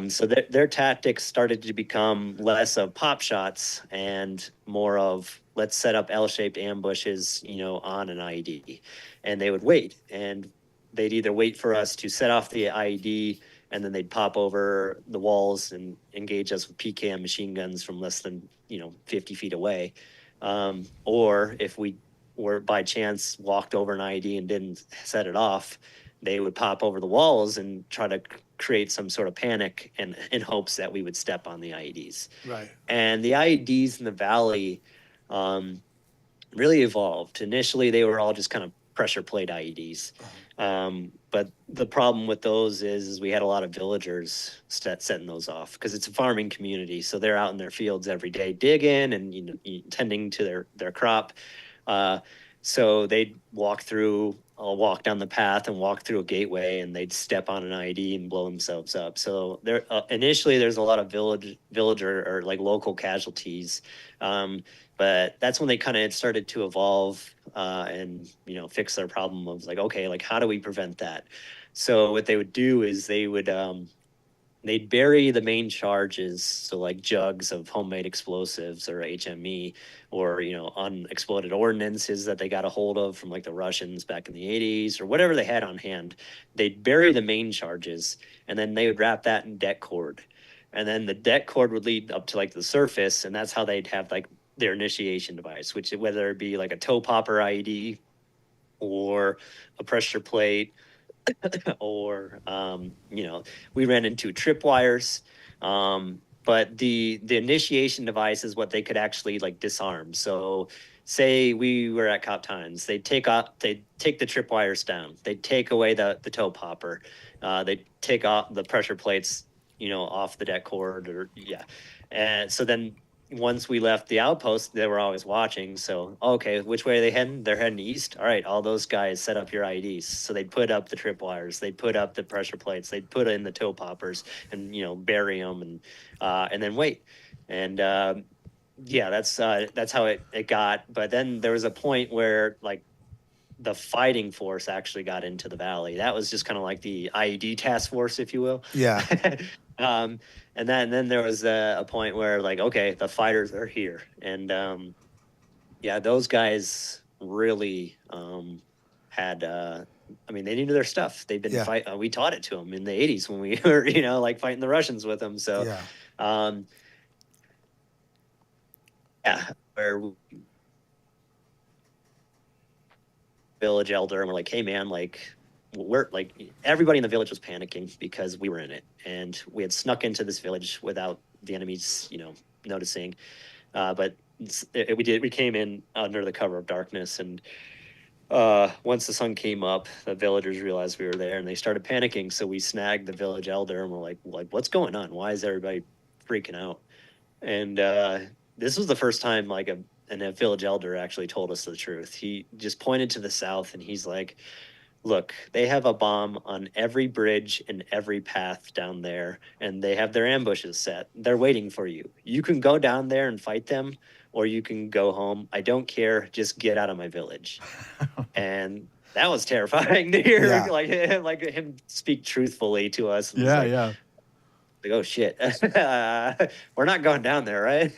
So their tactics started to become less of pop shots and more of, let's set up L-shaped ambushes, on an IED. And they would wait, and they'd either wait for us to set off the IED, and then they'd pop over the walls and engage us with PKM machine guns from less than 50 feet away. Or if we were by chance walked over an IED and didn't set it off, they would pop over the walls and try to create some sort of panic and in hopes that we would step on the IEDs. Right. And the IEDs in the valley really evolved. Initially, they were all just kind of pressure plate IEDs. But the problem with those is we had a lot of villagers setting those off because it's a farming community. So they're out in their fields every day digging and tending to their crop. So they'd walk down the path and walk through a gateway, and they'd step on an IED and blow themselves up. So there initially there's a lot of villager or like local casualties. But that's when they kind of started to evolve and fix their problem of like, okay, like how do we prevent that? So what they would do is they'd bury the main charges, so like jugs of homemade explosives or HME, or unexploded ordnances that they got a hold of from like the Russians back in the 80s or whatever they had on hand. They'd bury the main charges, and then they would wrap that in deck cord, and then the deck cord would lead up to like the surface, and that's how they'd have like their initiation device, which whether it be like a toe popper IED or a pressure plate or we ran into tripwires, but the initiation device is what they could actually like disarm. So say we were at Cop Tines, they'd take the tripwires down, they'd take away the toe popper, they'd take off the pressure plates off the deck cord, and so then once we left the outpost, they were always watching. So, okay, which way are they heading? They're heading east. All right, all those guys set up your IEDs. So they'd put up the tripwires, they'd put up the pressure plates, they'd put in the toe poppers, and bury them, and then wait. And that's how it got. But then there was a point where like the fighting force actually got into the valley. That was just kind of like the IED task force, if you will. Yeah. And then there was a point where like, okay, the fighters are here. And those guys really had, they knew their stuff. They've been we taught it to them in the 80s when we were, like fighting the Russians with them. So, where village elder, and we're like, hey man, like, we're like, everybody in the village was panicking because we were in it, and we had snuck into this village without the enemies noticing, but we came in under the cover of darkness, and once the sun came up, the villagers realized we were there, and they started panicking. So we snagged the village elder, and we're like what's going on? Why is everybody freaking out? And this was the first time like a village elder actually told us the truth. He just pointed to the south, and he's like, look, they have a bomb on every bridge and every path down there, and they have their ambushes set. They're waiting for you. You can go down there and fight them, or you can go home. I don't care. Just get out of my village. And that was terrifying to hear, like him speak truthfully to us. Yeah. Like, oh shit, we're not going down there, right?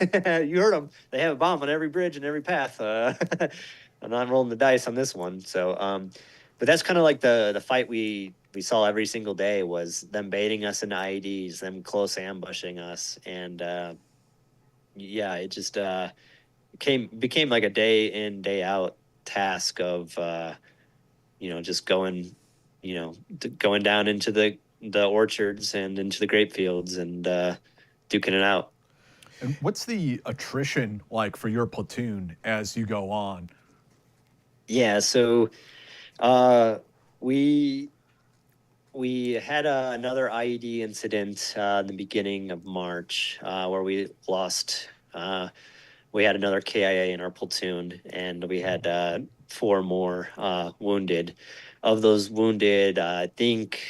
You heard them. They have a bomb on every bridge and every path. I'm not rolling the dice on this one. So, but that's kind of like the fight we saw every single day, was them baiting us into IEDs, them close ambushing us, and it just became like a day in, day out task of, just going, going down into the orchards and into the grape fields and duking it out. And what's the attrition like for your platoon as you go on? Yeah, so uh, we we had another IED incident in the beginning of March where we lost. We had another KIA in our platoon, and we had 4 more wounded. Of those wounded, I think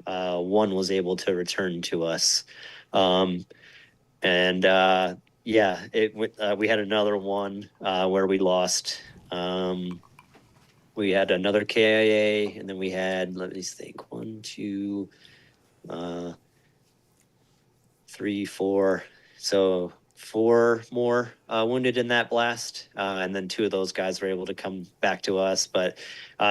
one was able to return to us. Um, and yeah, we had another one where we lost. We had another KIA, and then we had, let me think, 1, 2, 3, 4. So 4 more wounded in that blast, and then 2 of those guys were able to come back to us. But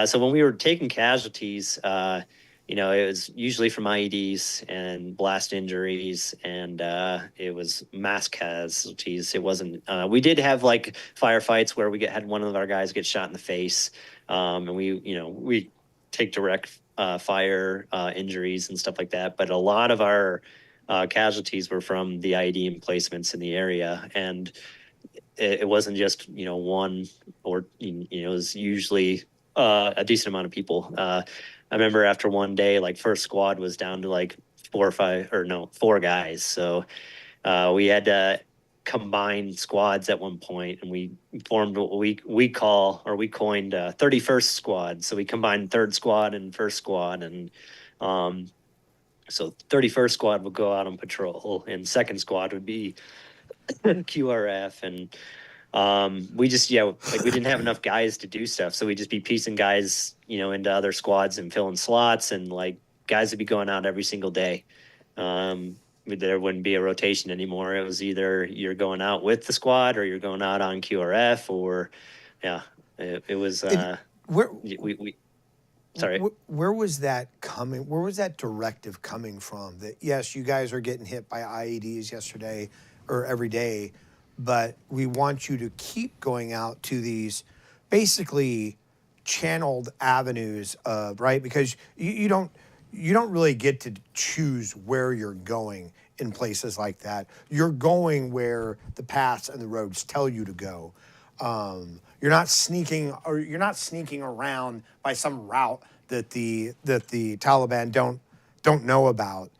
so when we were taking casualties, it was usually from IEDs and blast injuries, and it was mass casualties. It wasn't. We did have like firefights where we had one of our guys get shot in the face, and we take direct fire injuries and stuff like that. But a lot of our casualties were from the IED emplacements in the area, and it wasn't just one, or it was usually a decent amount of people. I remember after one day, like first squad was down to like 4 guys, so we had to combine squads at one point, and we formed what we coined 31st squad. So we combined third squad and first squad, and so 31st squad would go out on patrol, and second squad would be QRF, and we just like we didn't have enough guys to do stuff, so we'd just be piecing guys into other squads and filling slots, and like guys would be going out every single day. There wouldn't be a rotation anymore. It was either you're going out with the squad or you're going out on QRF, or it was Where we sorry. where was that coming? Where was that directive coming from? That yes, you guys are getting hit by IEDs yesterday or every day, but we want you to keep going out to these basically channeled avenues of right, because you don't really get to choose where you're going in places like that. You're going where the paths and the roads tell you to go. You're not sneaking around by some route that the Taliban don't know about.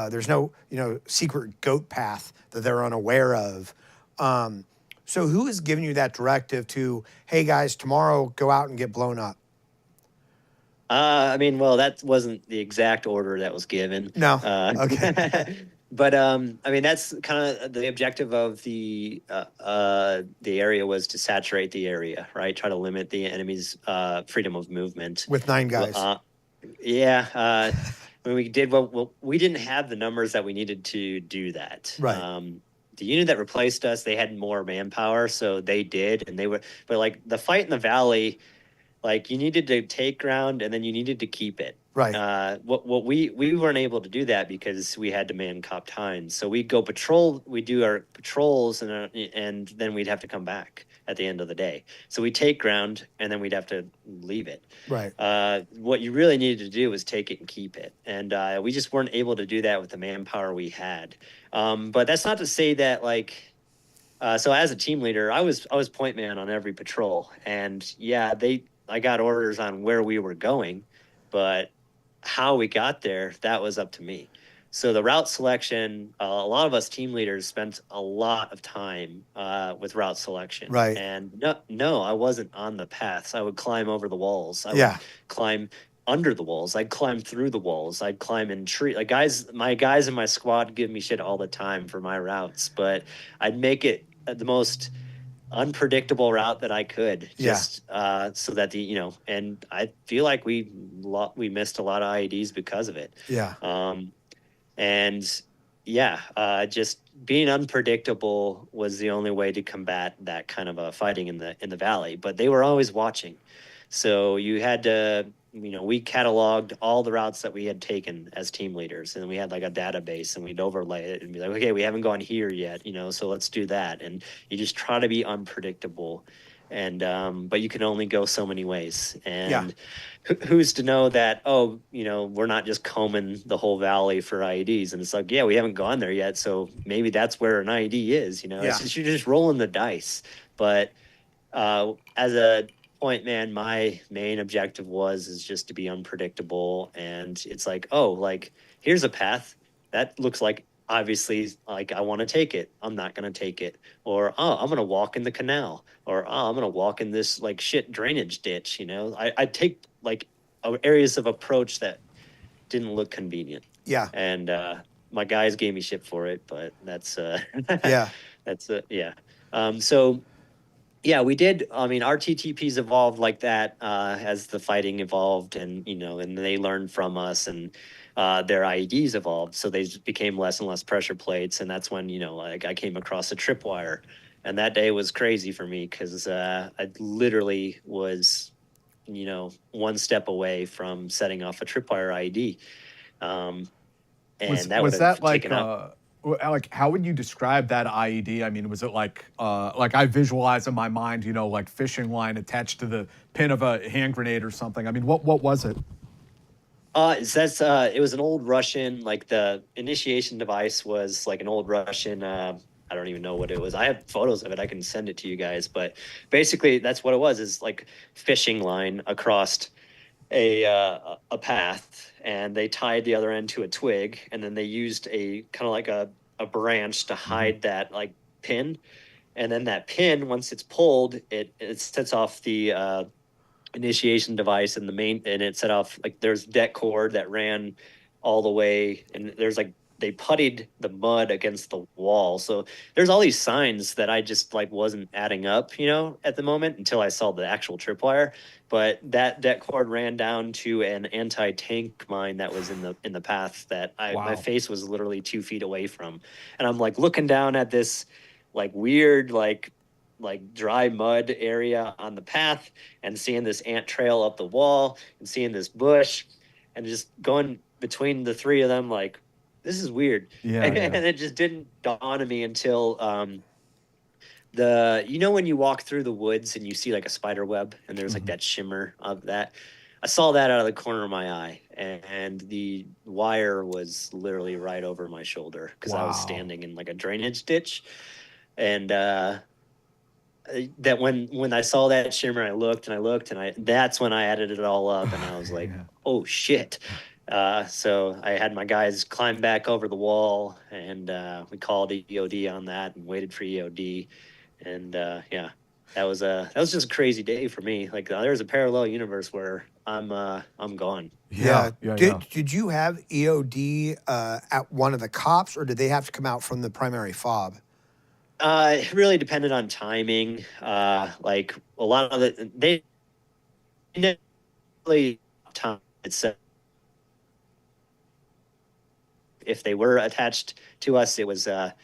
There's no secret goat path that they're unaware of. So who is giving you that directive to, hey guys, tomorrow go out and get blown up? Well, that wasn't the exact order that was given. No. Okay. But that's kind of the objective of the area, was to saturate the area, right? Try to limit the enemy's freedom of movement. With 9 guys. When we did we didn't have the numbers that we needed to do that. Right. The unit that replaced us, they had more manpower, so they did, and they were. But like the fight in the valley, like you needed to take ground and then you needed to keep it. Right. What we weren't able to do that because we had to man Cop Tines. So we'd go patrol, we do our patrols, and then we'd have to come back at the end of the day. So we take ground and then we'd have to leave it. Right. What you really needed to do was take it and keep it, and we just weren't able to do that with the manpower we had. But that's not to say that like. So as a team leader, I was point man on every patrol, and I got orders on where we were going, but how we got there, that was up to me. So the route selection, a lot of us team leaders spent a lot of time with route selection. Right. And no, I wasn't on the paths. I would climb over the walls. I Yeah. would climb under the walls. I'd climb through the walls. I'd climb in tree. Like my guys in my squad give me shit all the time for my routes, but I'd make it the most unpredictable route that I could, just so that and I feel like we missed a lot of IEDs because of it. Yeah. Just being unpredictable was the only way to combat that kind of fighting in the valley. But they were always watching, so you had to. We cataloged all the routes that we had taken as team leaders, and we had like a database, and we'd overlay it and be like, okay, we haven't gone here yet, so let's do that. And you just try to be unpredictable. and but you can only go so many ways. Yeah. And who's to know that, oh, we're not just combing the whole valley for IEDs? And it's like, yeah, we haven't gone there yet, so maybe that's where an IED is. Yeah. It's just, you're just rolling the dice. But as a point man, my main objective is just to be unpredictable. And it's like, oh, like, here's a path that looks like, obviously, like, I want to take it, I'm not going to take it. Or, oh, I'm going to walk in the canal. Or, oh, I'm going to walk in this like shit drainage ditch. I take like areas of approach that didn't look convenient. Yeah. And my guys gave me shit for it, but that's Yeah. that's yeah. So yeah, we did. I mean, our TTPs evolved like that as the fighting evolved, and and they learned from us, and their IEDs evolved, so they just became less and less pressure plates, and that's when like I came across a tripwire, and that day was crazy for me because I literally was one step away from setting off a tripwire IED, and that would Was have that taken out. like how would you describe that IED? I mean, was it like I visualize in my mind, like fishing line attached to the pin of a hand grenade or something? I mean, what was it? It was an old Russian, like the initiation device was like an old Russian, I don't even know what it was. I have photos of it. I can send it to you guys, but basically that's what it was, is like fishing line across a path, and they tied the other end to a twig, and then they used a kind of like a branch to hide that like pin. And then that pin, once it's pulled, it sets off the initiation device, and it set off, like, there's deck cord that ran all the way, and there's like they puttied the mud against the wall. So there's all these signs that I just like wasn't adding up, at the moment, until I saw the actual tripwire. But that deck cord ran down to an anti-tank mine that was in the path that my Wow. face was literally 2 feet away from. And I'm like looking down at this like weird like dry mud area on the path, and seeing this ant trail up the wall, and seeing this bush, and just going between the three of them like, this is weird. Yeah, And yeah. it just didn't dawn on me until when you walk through the woods and you see like a spider web, and there's like that shimmer of that. I saw that out of the corner of my eye, and the wire was literally right over my shoulder because I was Wow. standing in like a drainage ditch. And that when I saw that shimmer, I looked and I looked, and that's when I added it all up, and I was like, Yeah. oh shit. So I had my guys climb back over the wall, and we called EOD on that and waited for EOD. And yeah, that was just a crazy day for me. Like, there's a parallel universe where I'm gone. Yeah. Yeah. Did you have EOD at one of the cops, or did they have to come out from the primary fob? It really depended on timing. Like a lot of they didn't really time itself. If they were attached to us, it was at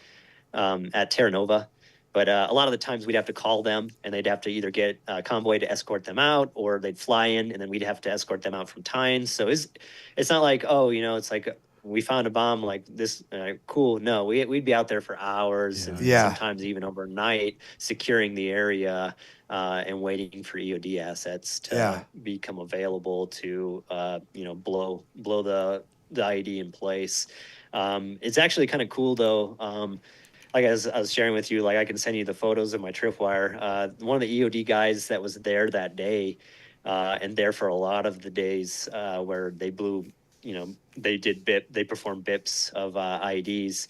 Terra Nova. But a lot of the times we'd have to call them, and they'd have to either get a convoy to escort them out, or they'd fly in, and then we'd have to escort them out from Tynes. So it's not like, oh, it's like we found a bomb like this, cool. No, we'd be out there for hours, and Yeah. sometimes even overnight, securing the area and waiting for EOD assets to become available to blow the IED in place. It's actually kind of cool though. Like I was sharing with you, like I can send you the photos of my tripwire. One of the EOD guys that was there that day, and there for a lot of the days where they blew, they performed BIPs of IEDs.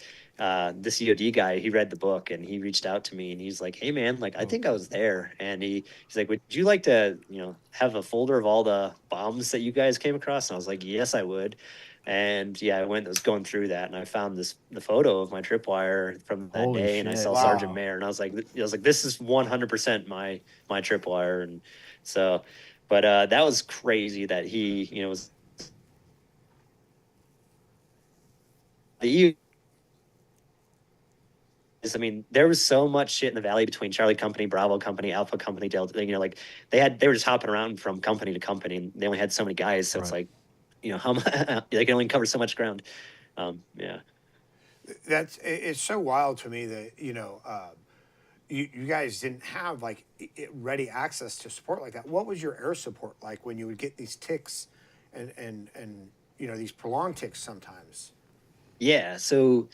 This EOD guy, he read the book, and he reached out to me, and he's like, hey man, like, I think I was there. And he's like, would you like to, have a folder of all the bombs that you guys came across? And I was like, yes, I would. And yeah, I was going through that, and I found the photo of my tripwire from that Holy day, and I shit. saw Wow. Sergeant Mayer, and I was like, this is 100% my tripwire. And so, but that was crazy that he, was the. I mean, there was so much shit in the valley between Charlie Company, Bravo Company, Alpha Company, Delta. Like they were just hopping around from company to company, and they only had so many guys, so it's like, how they can only cover so much ground. Yeah. It's so wild to me that you guys didn't have like ready access to support like that. What was your air support like when you would get these ticks, and these prolonged ticks sometimes? Yeah, so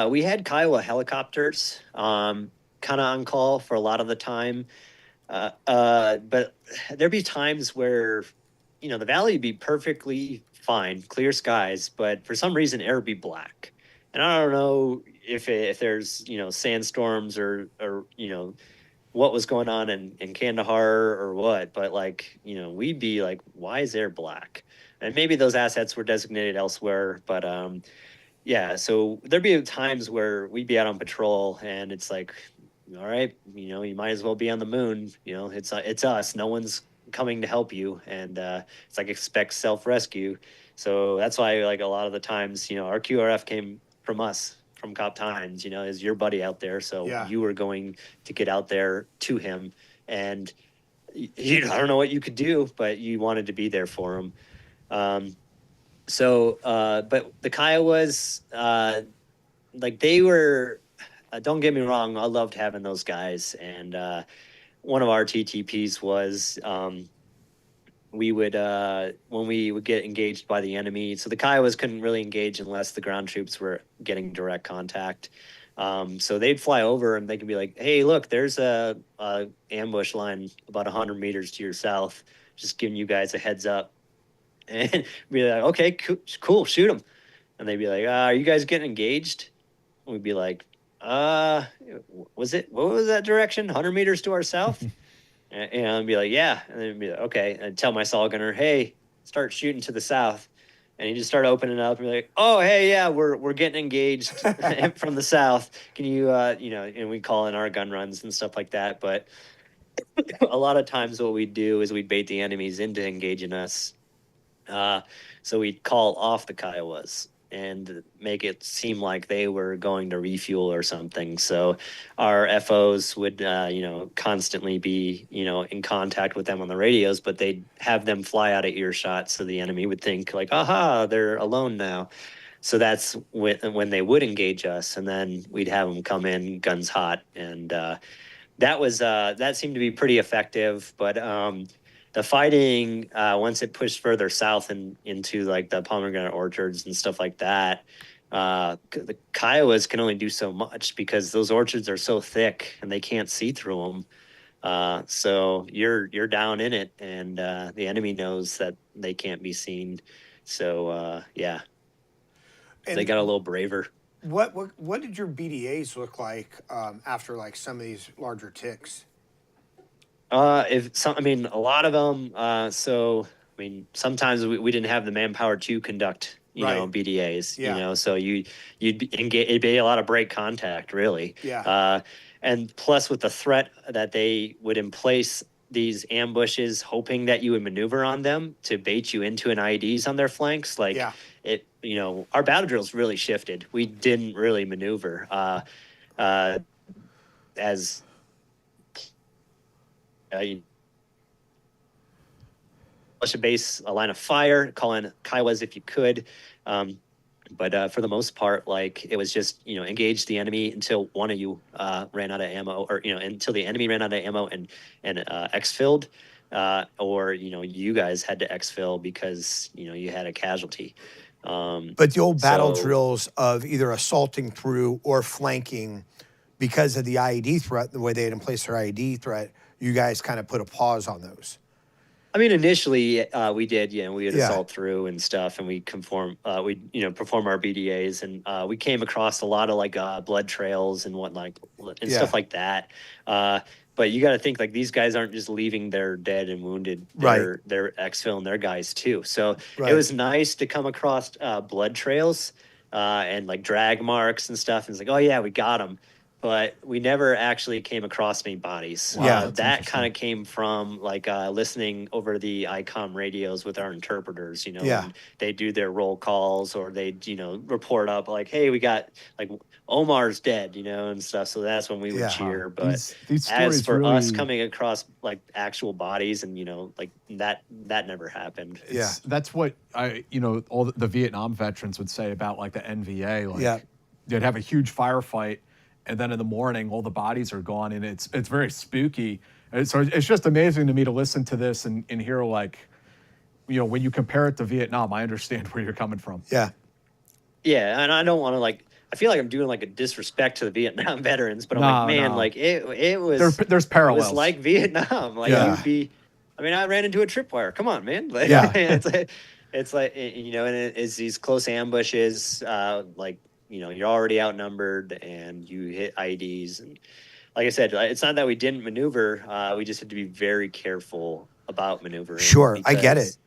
we had Kiowa helicopters, kind of on call for a lot of the time. But there'd be times where, the valley would be perfectly fine, clear skies, but for some reason air would be black. And I don't know if there's, sandstorms or what was going on in Kandahar or what, but like, we'd be like, why is air black? And maybe those assets were designated elsewhere, but yeah, so there'd be times where we'd be out on patrol and it's like, all right, you might as well be on the moon. It's us. No one's coming to help you, and it's like expect self rescue. So that's why like a lot of the times, our QRF came from us, from Cop Times. Is your buddy out there? So Yeah. you were going to get out there to him, and I don't know what you could do, but you wanted to be there for him. But the Kiowas, like they were, don't get me wrong, I loved having those guys. And one of our TTPs was we would, when we would get engaged by the enemy, so the Kiowas couldn't really engage unless the ground troops were getting direct contact. So they'd fly over and they could be like, hey, look, there's a ambush line about 100 meters to your south, just giving you guys a heads up. And be like, okay, cool, shoot them. And they'd be like, are you guys getting engaged? And we'd be like, what was that direction? 100 meters to our south? and I'd be like, yeah. And then it'd be like, okay. And I'd tell my saw gunner, hey, start shooting to the south. And he just start opening up and be like, oh, hey, yeah, we're getting engaged from the south. Can you, and we call in our gun runs and stuff like that. But a lot of times what we'd do is we'd bait the enemies into engaging us. So we'd call off the Kiowas and make it seem like they were going to refuel or something. So our FOs would, constantly be, in contact with them on the radios, but they'd have them fly out of earshot so the enemy would think like, aha, they're alone now. So that's when they would engage us, and then we'd have them come in guns hot, and that seemed to be pretty effective. But the fighting, once it pushed further south and into like the pomegranate orchards and stuff like that, the Kiowas can only do so much because those orchards are so thick and they can't see through them. So you're down in it, and the enemy knows that they can't be seen. So yeah, they And got a little braver. what did your BDAs look like after like some of these larger ticks? A lot of them. Sometimes we didn't have the manpower to conduct, Right. BDAs. Yeah. So you'd be engage. It'd be a lot of break contact, really. Yeah. And plus with the threat that they would emplace these ambushes, hoping that you would maneuver on them to bait you into an IEDs on their flanks, like Yeah. it. Our battle drills really shifted. We didn't really maneuver. As a base, a line of fire, call in Kiowas if you could. But for the most part, like it was just, engage the enemy until one of you ran out of ammo, or, until the enemy ran out of ammo and exfilled, or, you guys had to exfil because, you had a casualty. But the old battle So- drills of either assaulting through or flanking, because of the IED threat, the way they had in place their IED threat, you guys kind of put a pause on those. I mean, initially we did, we would Yeah. assault through and stuff, and we perform our BDAs, and we came across a lot of like blood trails and whatnot and Yeah. stuff like that. But you got to think like these guys aren't just leaving their dead and wounded; Right. they're exfilling their guys too. So Right. it was nice to come across blood trails and like drag marks and stuff, and it's like, oh yeah, we got them. But we never actually came across any bodies. Wow, that's That interesting. kind of came from like listening over the ICOM radios with our interpreters. Yeah. And they do their roll calls, or they report up like, hey, we got like Omar's dead, and stuff. So that's when we would Yeah. cheer. But These as stories for us really- coming across like actual bodies and like that never happened. Yeah. That's what all the Vietnam veterans would say about like the NVA. Like Yeah. they'd have a huge firefight and then in the morning all the bodies are gone, and it's very spooky. And so it's just amazing to me to listen to this and hear, like, when you compare it to Vietnam, I understand where you're coming from. Yeah. Yeah, and I don't want to I feel like I'm doing like a disrespect to the Vietnam veterans, but I'm like, man, No. like it was There's it parallels. was like Vietnam. Like Yeah. you'd be, I mean, I ran into a tripwire. Come on, man. Like, Yeah. it's like and it's these close ambushes. Like you're already outnumbered, and you hit IEDs, and like I said, it's not that we didn't maneuver. We just had to be very careful about maneuvering. Sure, I get it. because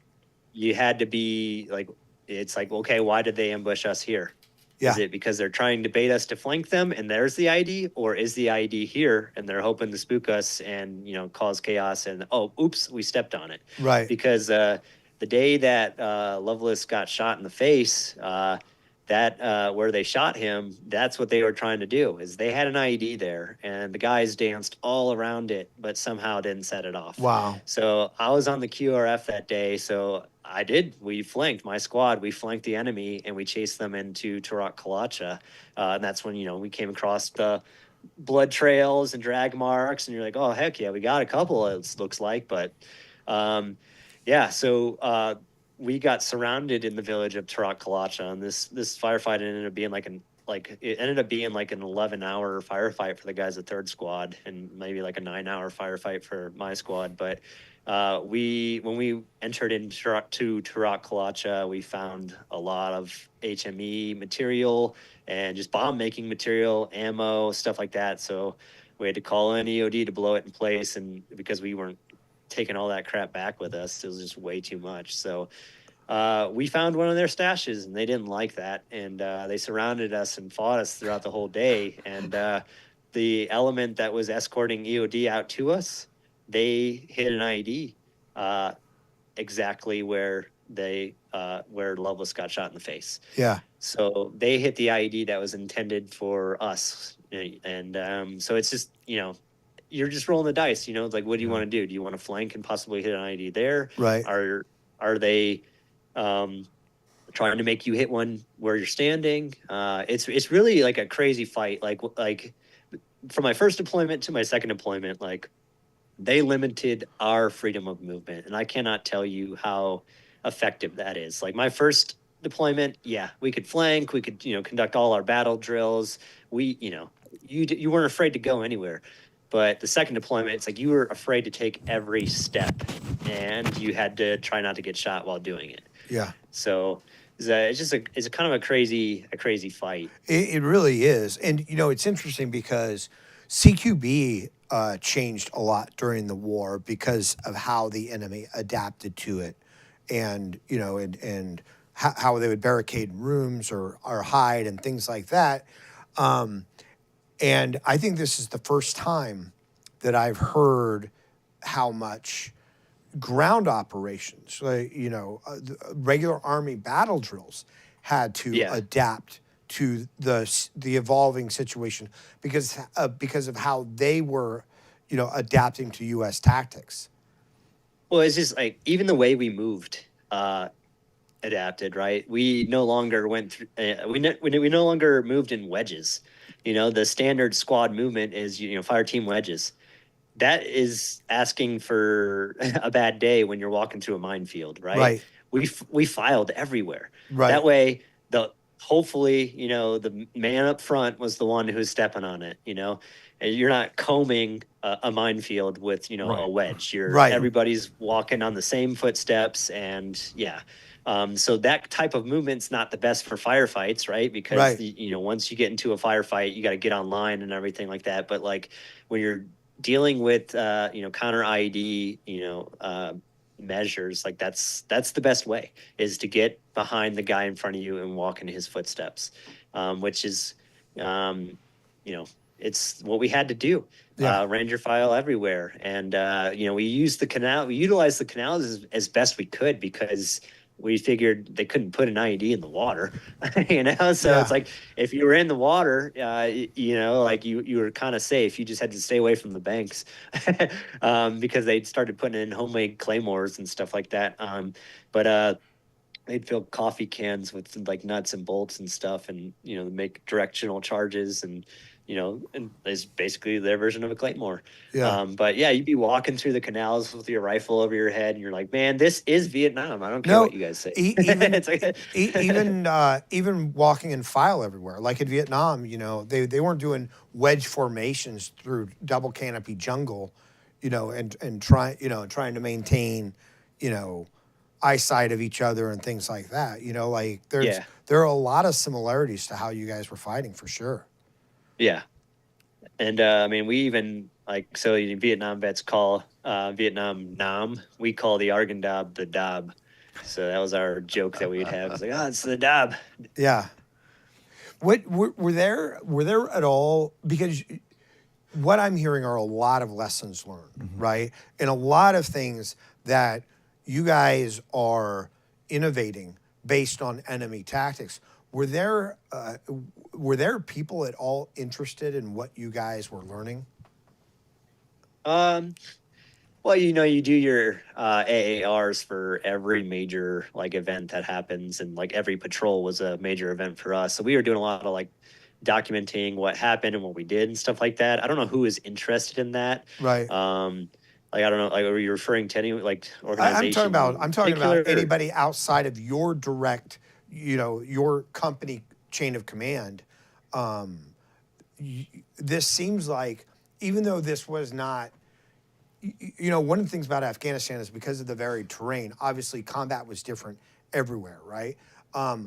You had to be like, it's like, okay, why did they ambush us here? Yeah. Is it because they're trying to bait us to flank them and there's the ID, or is the ID here and they're hoping to spook us and cause chaos and oops, we stepped on it. Right. Because the day that Lovelace got shot in the face, where they shot him, that's what they were trying to do. Is they had an IED there and the guys danced all around it, but somehow didn't set it off. Wow. So I was on the QRF that day. So we flanked my squad. We flanked the enemy and we chased them into Tarat Kalacha. And that's when, we came across the blood trails and drag marks. And you're like, oh, heck yeah, we got a couple, it looks like. But yeah, so we got surrounded in the village of Tarat Kalacha. And this firefight ended up being like an 11-hour firefight for the guys at third squad and maybe like a 9-hour firefight for my squad. But when we entered into Tarat Kalacha, we found a lot of HME material and just bomb making material, ammo, stuff like that. So we had to call in EOD to blow it in place. And because we weren't taking all that crap back with us, it was just way too much. So we found one of their stashes and they didn't like that. And they surrounded us and fought us throughout the whole day. And the element that was escorting EOD out to us, they hit an IED exactly where where Lovelace got shot in the face. Yeah. So they hit the IED that was intended for us. And so it's just, you're just rolling the dice, like, what do you want to do? Do you want to flank and possibly hit an IED there? Right. Are they trying to make you hit one where you're standing? It's really like a crazy fight. Like from my first deployment to my second deployment, like they limited our freedom of movement. And I cannot tell you how effective that is. Like my first deployment, yeah, we could flank, we could, conduct all our battle drills. You weren't afraid to go anywhere. But the second deployment, it's like you were afraid to take every step and you had to try not to get shot while doing it. Yeah. So it's just it's kind of a crazy fight. It really is. And, it's interesting because CQB changed a lot during the war because of how the enemy adapted to it and, and how they would barricade rooms or hide and things like that. And I think this is the first time that I've heard how much ground operations, regular Army battle drills had to adapt to the evolving situation because of how they were, adapting to U.S. tactics. Well, it's just like even the way we moved adapted, right? We no longer went through. We no longer moved in wedges. The standard squad movement is fire team wedges. That is asking for a bad day when you're walking through a minefield, right? Right. We filed everywhere. Right. That way, hopefully, the man up front was the one who's stepping on it. And you're not combing a minefield with a wedge. Everybody's walking on the same footsteps, and so that type of movement's not the best for firefights, right? Because once you get into a firefight, you got to get online and everything like that. But like when you're dealing with counter-IED, measures, like that's the best way, is to get behind the guy in front of you and walk in his footsteps, which is it's what we had to do. Ranger file everywhere, and we utilized the canals as best we could because we figured they couldn't put an IED in the water, so it's like if you were in the water, like you were kind of safe. You just had to stay away from the banks because they'd started putting in homemade claymores and stuff like that. But they'd fill coffee cans with like nuts and bolts and stuff and make directional charges. And and is basically their version of a claymore. Yeah. But yeah, you'd be walking through the canals with your rifle over your head, and you're like, man, this is Vietnam. I don't care No, what you guys say. even It's like, even walking in file everywhere, like in Vietnam, they weren't doing wedge formations through double canopy jungle, and trying to maintain, eyesight of each other and things like that. Like yeah, there are a lot of similarities to how you guys were fighting for sure. yeah. And I mean, we even like so Vietnam vets call Vietnam Nam. We call the Arghandab the Dab. So that was our joke that we'd have. It's like, oh, it's the Dab. Yeah. What were there at all, because what I'm hearing are a lot of lessons learned, right? And a lot of things that you guys are innovating based on enemy tactics. Were there people at all interested in what you guys were learning? Um, well, you do your AARs for every major like event that happens, and like every patrol was a major event for us. So we were doing a lot of like documenting what happened and what we did and stuff like that. I don't know who is interested in that. Right. Like I don't know, like are you referring to any like I'm organization? talking about particular? anybody outside of your direct, your company chain of command. This seems like, even though this was not, one of the things about Afghanistan is because of the varied terrain, obviously combat was different everywhere, right?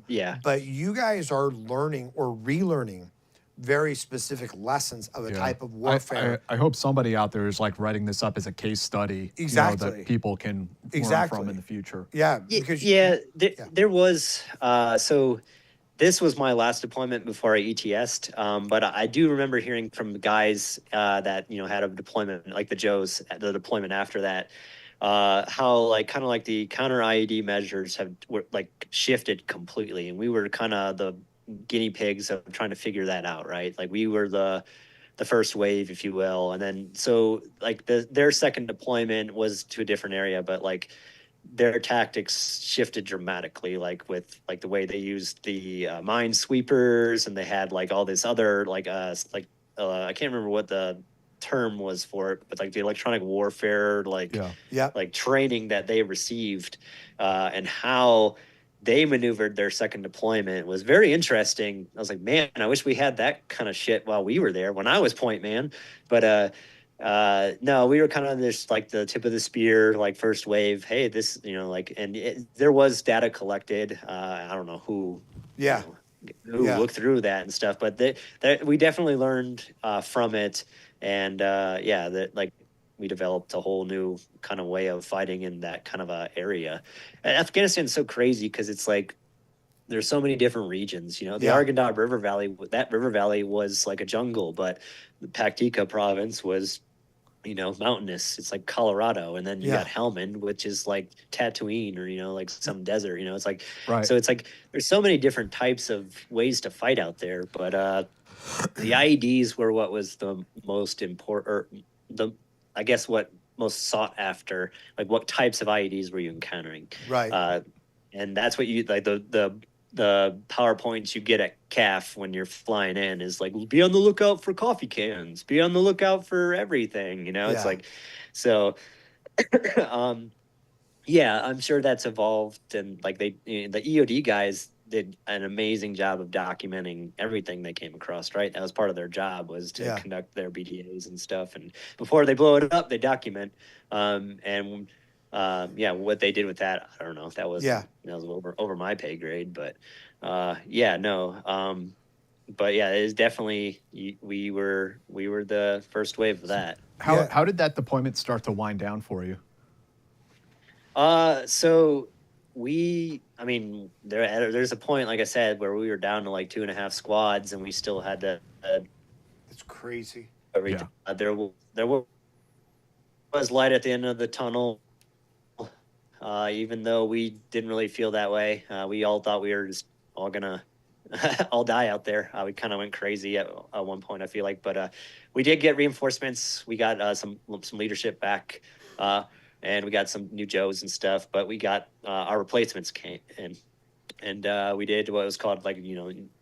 Yeah. But you guys are learning or relearning very specific lessons of a type of warfare. I hope somebody out there is like writing this up as a case study, Exactly. that people can learn Exactly. from in the future. Yeah, Y- because yeah, there was so this was my last deployment before I ETS'd. But I do remember hearing from the guys that had a deployment like the Joes, the deployment after that, how like kind of like the counter IED measures were like shifted completely, and we were kind of the guinea pigs of trying to figure that out, right? Like we were the first wave, if you will, and then so like their second deployment was to a different area, but like their tactics shifted dramatically, like with like the way they used the mine sweepers, and they had like all this other I can't remember what the term was for it, but like the electronic warfare yeah, like training that they received, and how they maneuvered their second deployment was very interesting. I was like, man, I wish we had that kind of shit while we were there when I was point man. But no, we were kind of just like the tip of the spear, like first wave. Hey, this, there was data collected. I don't know who, yeah, who yeah. looked through that and stuff, but we definitely learned from it. And yeah, that like we developed a whole new kind of way of fighting in that kind of a area. And Afghanistan's so crazy because it's like there's so many different regions. The Yeah. Arghandab River Valley, that river valley was like a jungle, but the Paktika province was mountainous. It's like Colorado, and then you Yeah. got Helmand, which is like Tatooine, or like some desert. It's like Right. so it's like there's so many different types of ways to fight out there. But the IEDs were what was the most important, or I guess what most sought after. Like what types of IEDs were you encountering? Right. And that's what you like the PowerPoints you get at CAF when you're flying in is like, be on the lookout for coffee cans, be on the lookout for everything, it's Yeah. like, so, yeah, I'm sure that's evolved. And like the EOD guys did an amazing job of documenting everything they came across, right? That was part of their job, was to Yeah. conduct their BDAs and stuff. And before they blow it up, they document. And yeah, what they did with that, I don't know. That was over my pay grade, but yeah, no. But yeah, it is definitely we were the first wave of that. How did that deployment start to wind down for you? So I mean, there's a point, like I said, where we were down to like 2.5 squads, and we still had to. It's crazy. There was light at the end of the tunnel. Even though we didn't really feel that way, we all thought we were just all gonna all die out there. We kind of went crazy at one point, I feel like, but we did get reinforcements. We got some leadership back, and we got some new Joes and stuff. But we got our replacements came in, And we did what was called, like,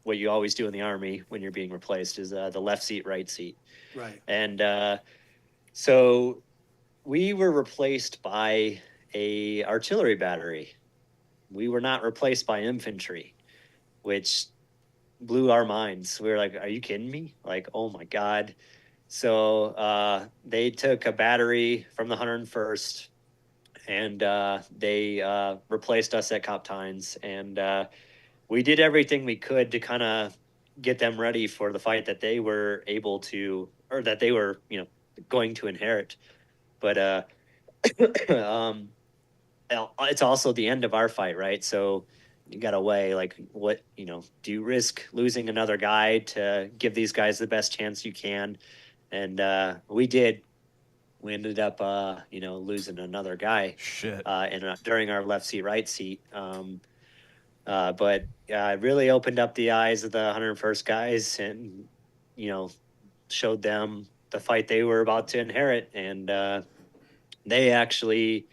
what you always do in the Army when you're being replaced is the left seat, right seat. Right. And so we were replaced by a artillery battery. We were not replaced by infantry, which blew our minds. We were like, are you kidding me? Like, oh my God. So they took a battery from the 101st, and they replaced us at Kapteins. And we did everything we could to kind of get them ready for the fight that they were able to, or that they were, going to inherit. But um, it's also the end of our fight, right? So you got to weigh, like, what, do you risk losing another guy to give these guys the best chance you can? And we did. We ended up, losing another guy Shit. during our left seat, right seat. But it really opened up the eyes of the 101st guys, and, showed them the fight they were about to inherit. And they actually,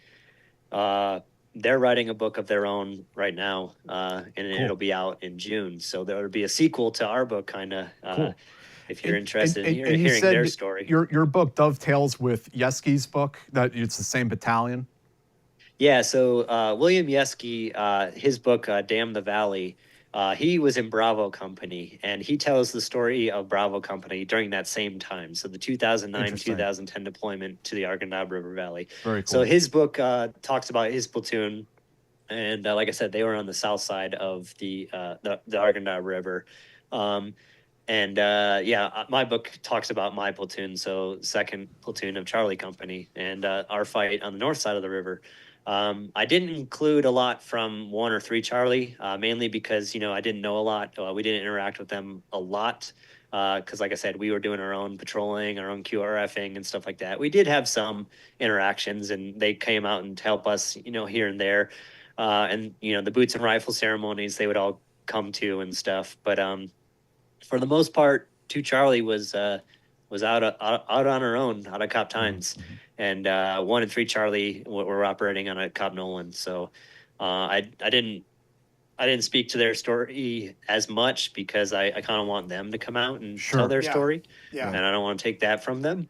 they're writing a book of their own right now, and Cool. it'll be out in June. So there'll be a sequel to our book, kind of. Cool. If you're interested in And you hearing said their story. your book dovetails with Yeski's book, that it's the same battalion. Yeah, so William Yeski, his book, Damn the Valley, he was in Bravo Company, and he tells the story of Bravo Company during that same time. So the 2009, Interesting. 2010 deployment to the Arghandab River Valley. Very cool. So his book talks about his platoon, and like I said, they were on the south side of the Arghandab River. And my book talks about my platoon, so second platoon of Charlie Company, and our fight on the north side of the river. I didn't include a lot from 1 or 3 Charlie, mainly because, I didn't know a lot. We didn't interact with them a lot because, like I said, we were doing our own patrolling, our own QRFing and stuff like that. We did have some interactions, and they came out and help us, here and there. And, the boots and rifle ceremonies they would all come to and stuff. But for the most part, 2 Charlie was out on her own, out of Cop Times, and 1 and 3 Charlie were operating on a Cop Nolan. So I didn't speak to their story as much because I kind of want them to come out and tell their Yeah. story, Yeah. and I don't want to take that from them.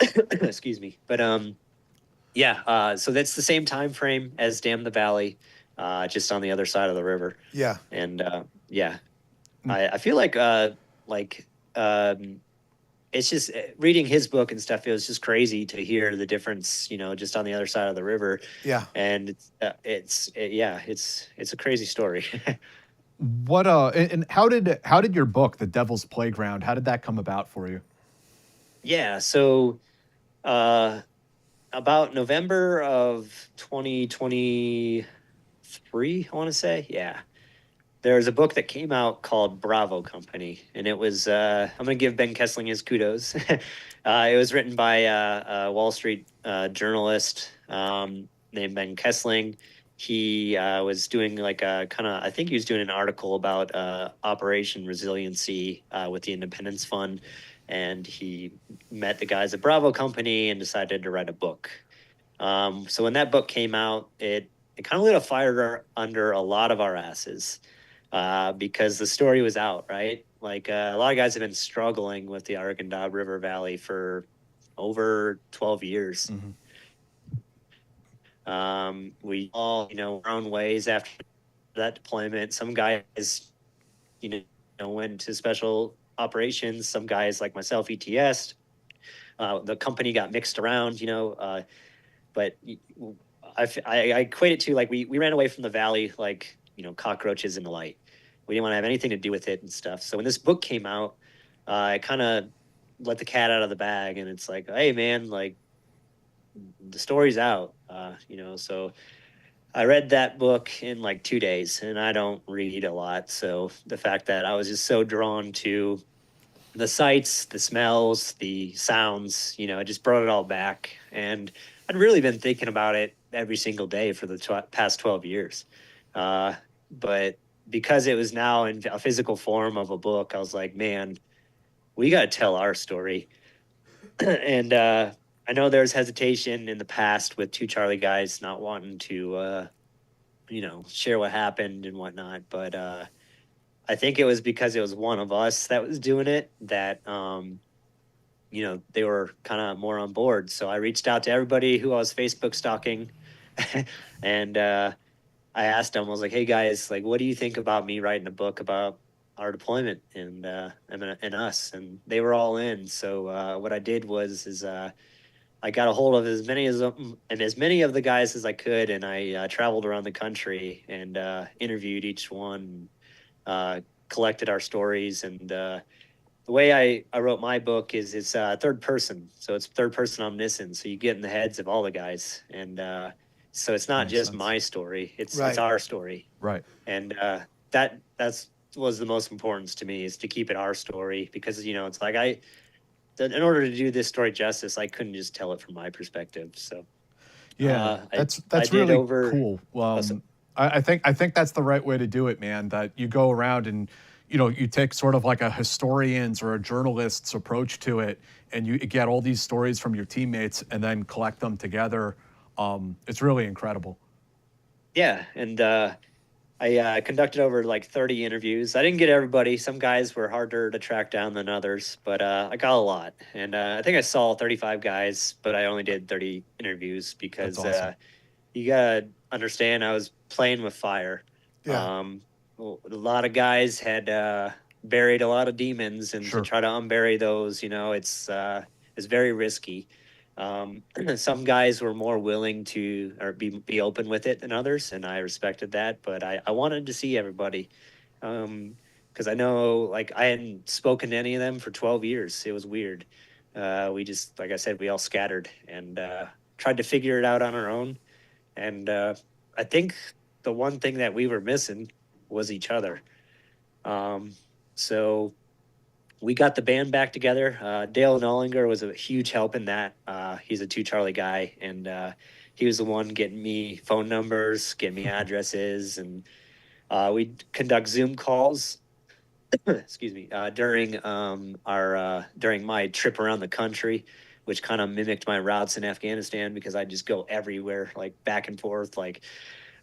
Excuse me, but so that's the same time frame as Damn the Valley, just on the other side of the river. Yeah. And I feel like it's just reading his book and stuff. It was just crazy to hear the difference, just on the other side of the river. Yeah. And it's a crazy story. What and how did your book, The Devil's Playground, how did that come about for you? Yeah. So, about November of 2023, I want to say, yeah. There's a book that came out called Bravo Company, and it was, I'm going to give Ben Kessling his kudos. It was written by a Wall Street journalist named Ben Kessling. He was doing like a I think he was doing an article about Operation Resiliency with the Independence Fund, and he met the guys at Bravo Company and decided to write a book. So when that book came out, it kind of lit a fire under a lot of our asses. Because the story was out, right? Like a lot of guys have been struggling with the Arghandab River Valley for over 12 years. We all, our own ways after that deployment. Some guys, went to special operations. Some guys, like myself, ETS. The company got mixed around, but I equate it to, like, we ran away from the valley like, cockroaches in the light. We didn't want to have anything to do with it and stuff. So when this book came out, I kind of let the cat out of the bag, and it's like, hey man, like, the story's out, so I read that book in like 2 days, and I don't read a lot. So the fact that I was just so drawn to the sights, the smells, the sounds, it just brought it all back. And I'd really been thinking about it every single day for the past 12 years. But because it was now in a physical form of a book, I was like, man, we got to tell our story. And I know there's hesitation in the past with 2 Charlie guys not wanting to share what happened and whatnot. But I think it was because it was one of us that was doing it that they were kind of more on board. So I reached out to everybody who I was Facebook stalking, and I asked them. I was like, "Hey guys, like, what do you think about me writing a book about our deployment and us?" And they were all in. So what I did was I got a hold of as many of the guys as I could, and I traveled around the country and interviewed each one, collected our stories, and the way I wrote my book is it's third person, so it's third person omniscient. So you get in the heads of all the guys, and so it's not Makes just sense. my story; it's Right. our story, Right. and that's was the most importance to me is to keep it our story because it's like in order to do this story justice, I couldn't just tell it from my perspective. So Yeah, I that's did really over. cool. Oh, so, I think that's the right way to do it, man. That you go around and you take sort of like a historian's or a journalist's approach to it, and you get all these stories from your teammates and then collect them together. It's really incredible. yeah, and I conducted over like 30 interviews. I didn't get everybody. Some guys were harder to track down than others, but I got a lot. And I think I saw 35 guys, but I only did 30 interviews That's because awesome. you gotta understand I was playing with fire. Yeah. Well, a lot of guys had buried a lot of demons, and to Sure. try to unbury those, it's very risky. Some guys were more willing to or be open with it than others, and I respected that. But I wanted to see everybody because I know like I hadn't spoken to any of them for 12 years. It was weird. We just, like I said, we all scattered and tried to figure it out on our own. And I think the one thing that we were missing was each other. Um, so we got the band back together. Dale Nollinger was a huge help in that. He's a 2 Charlie guy, and he was the one getting me phone numbers, getting me addresses, and we'd conduct Zoom calls. Excuse me. During my trip around the country, which kind of mimicked my routes in Afghanistan because I just go everywhere, like back and forth, like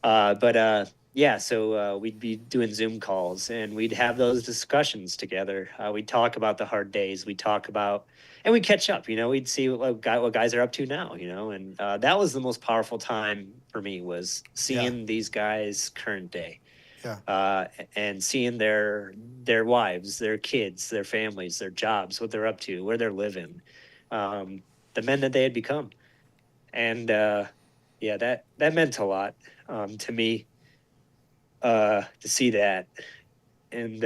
but yeah, so we'd be doing Zoom calls and we'd have those discussions together. We'd talk about the hard days. We'd talk about, and we'd catch up. We'd see what guys are up to now. And that was the most powerful time for me was Yeah. seeing these guys current day, Yeah. and seeing their wives, their kids, their families, their jobs, what they're up to, where they're living, the men that they had become, and yeah, that meant a lot to me to see that. And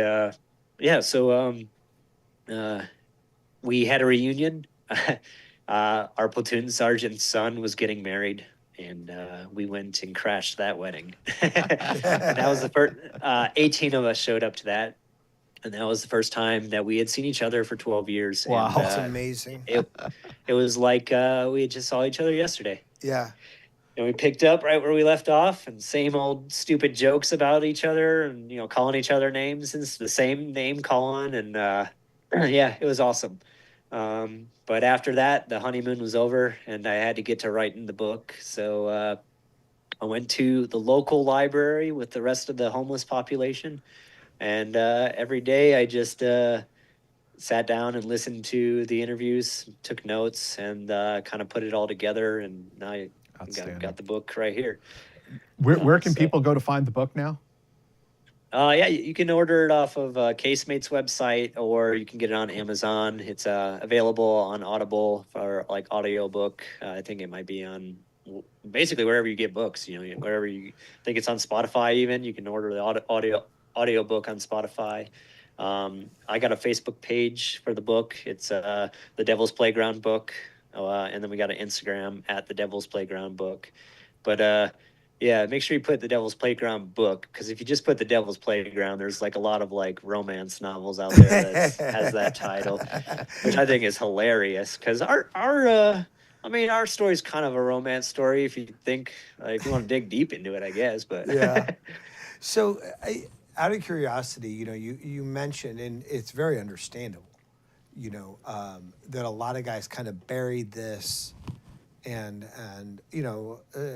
yeah, so uh, we had a reunion. Our platoon sergeant's son was getting married, and we went and crashed that wedding. And that was the first. 18 of us showed up to that, and that was the first time that we had seen each other for 12 years. Wow. And That's amazing. it was like we had just saw each other yesterday. Yeah. And we picked up right where we left off, and same old stupid jokes about each other, and calling each other names and the same name calling, and yeah, it was awesome. But after that, the honeymoon was over, and I had to get to writing the book. So I went to the local library with the rest of the homeless population, and every day I just sat down and listened to the interviews, took notes, and kind of put it all together, and I Outstanding. got the book right here. Where can So, people go to find the book now? yeah, you can order it off of Casemate's website, or you can get it on Amazon. It's available on Audible for like audiobook. I think it might be on basically wherever you get books. Wherever you think it's on Spotify. Even you can order the audio book on Spotify. I got a Facebook page for the book. It's the Devil's Playground book, and then we got an Instagram at the Devil's Playground book. But yeah, make sure you put the Devil's Playground book, because if you just put the Devil's Playground, there's like a lot of like romance novels out there that has that title, which I think is hilarious. Because our story is kind of a romance story if you think if you want to dig deep into it, I guess. But Yeah. So, out of curiosity, you mentioned, and it's very understandable, that a lot of guys kind of buried this and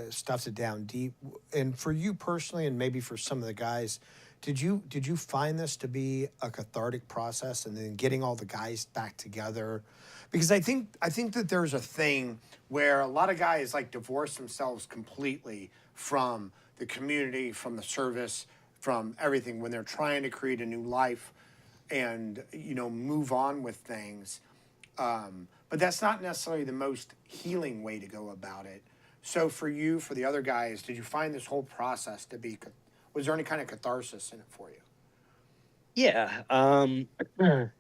stuffs it down deep. And for you personally, and maybe for some of the guys, did you find this to be a cathartic process, and then getting all the guys back together? Because I think that there's a thing where a lot of guys like divorce themselves completely from the community, from the service, from everything when they're trying to create a new life and move on with things. But that's not necessarily the most healing way to go about it. So for you, for the other guys, did you find this whole process to be? Was there any kind of catharsis in it for you? Yeah.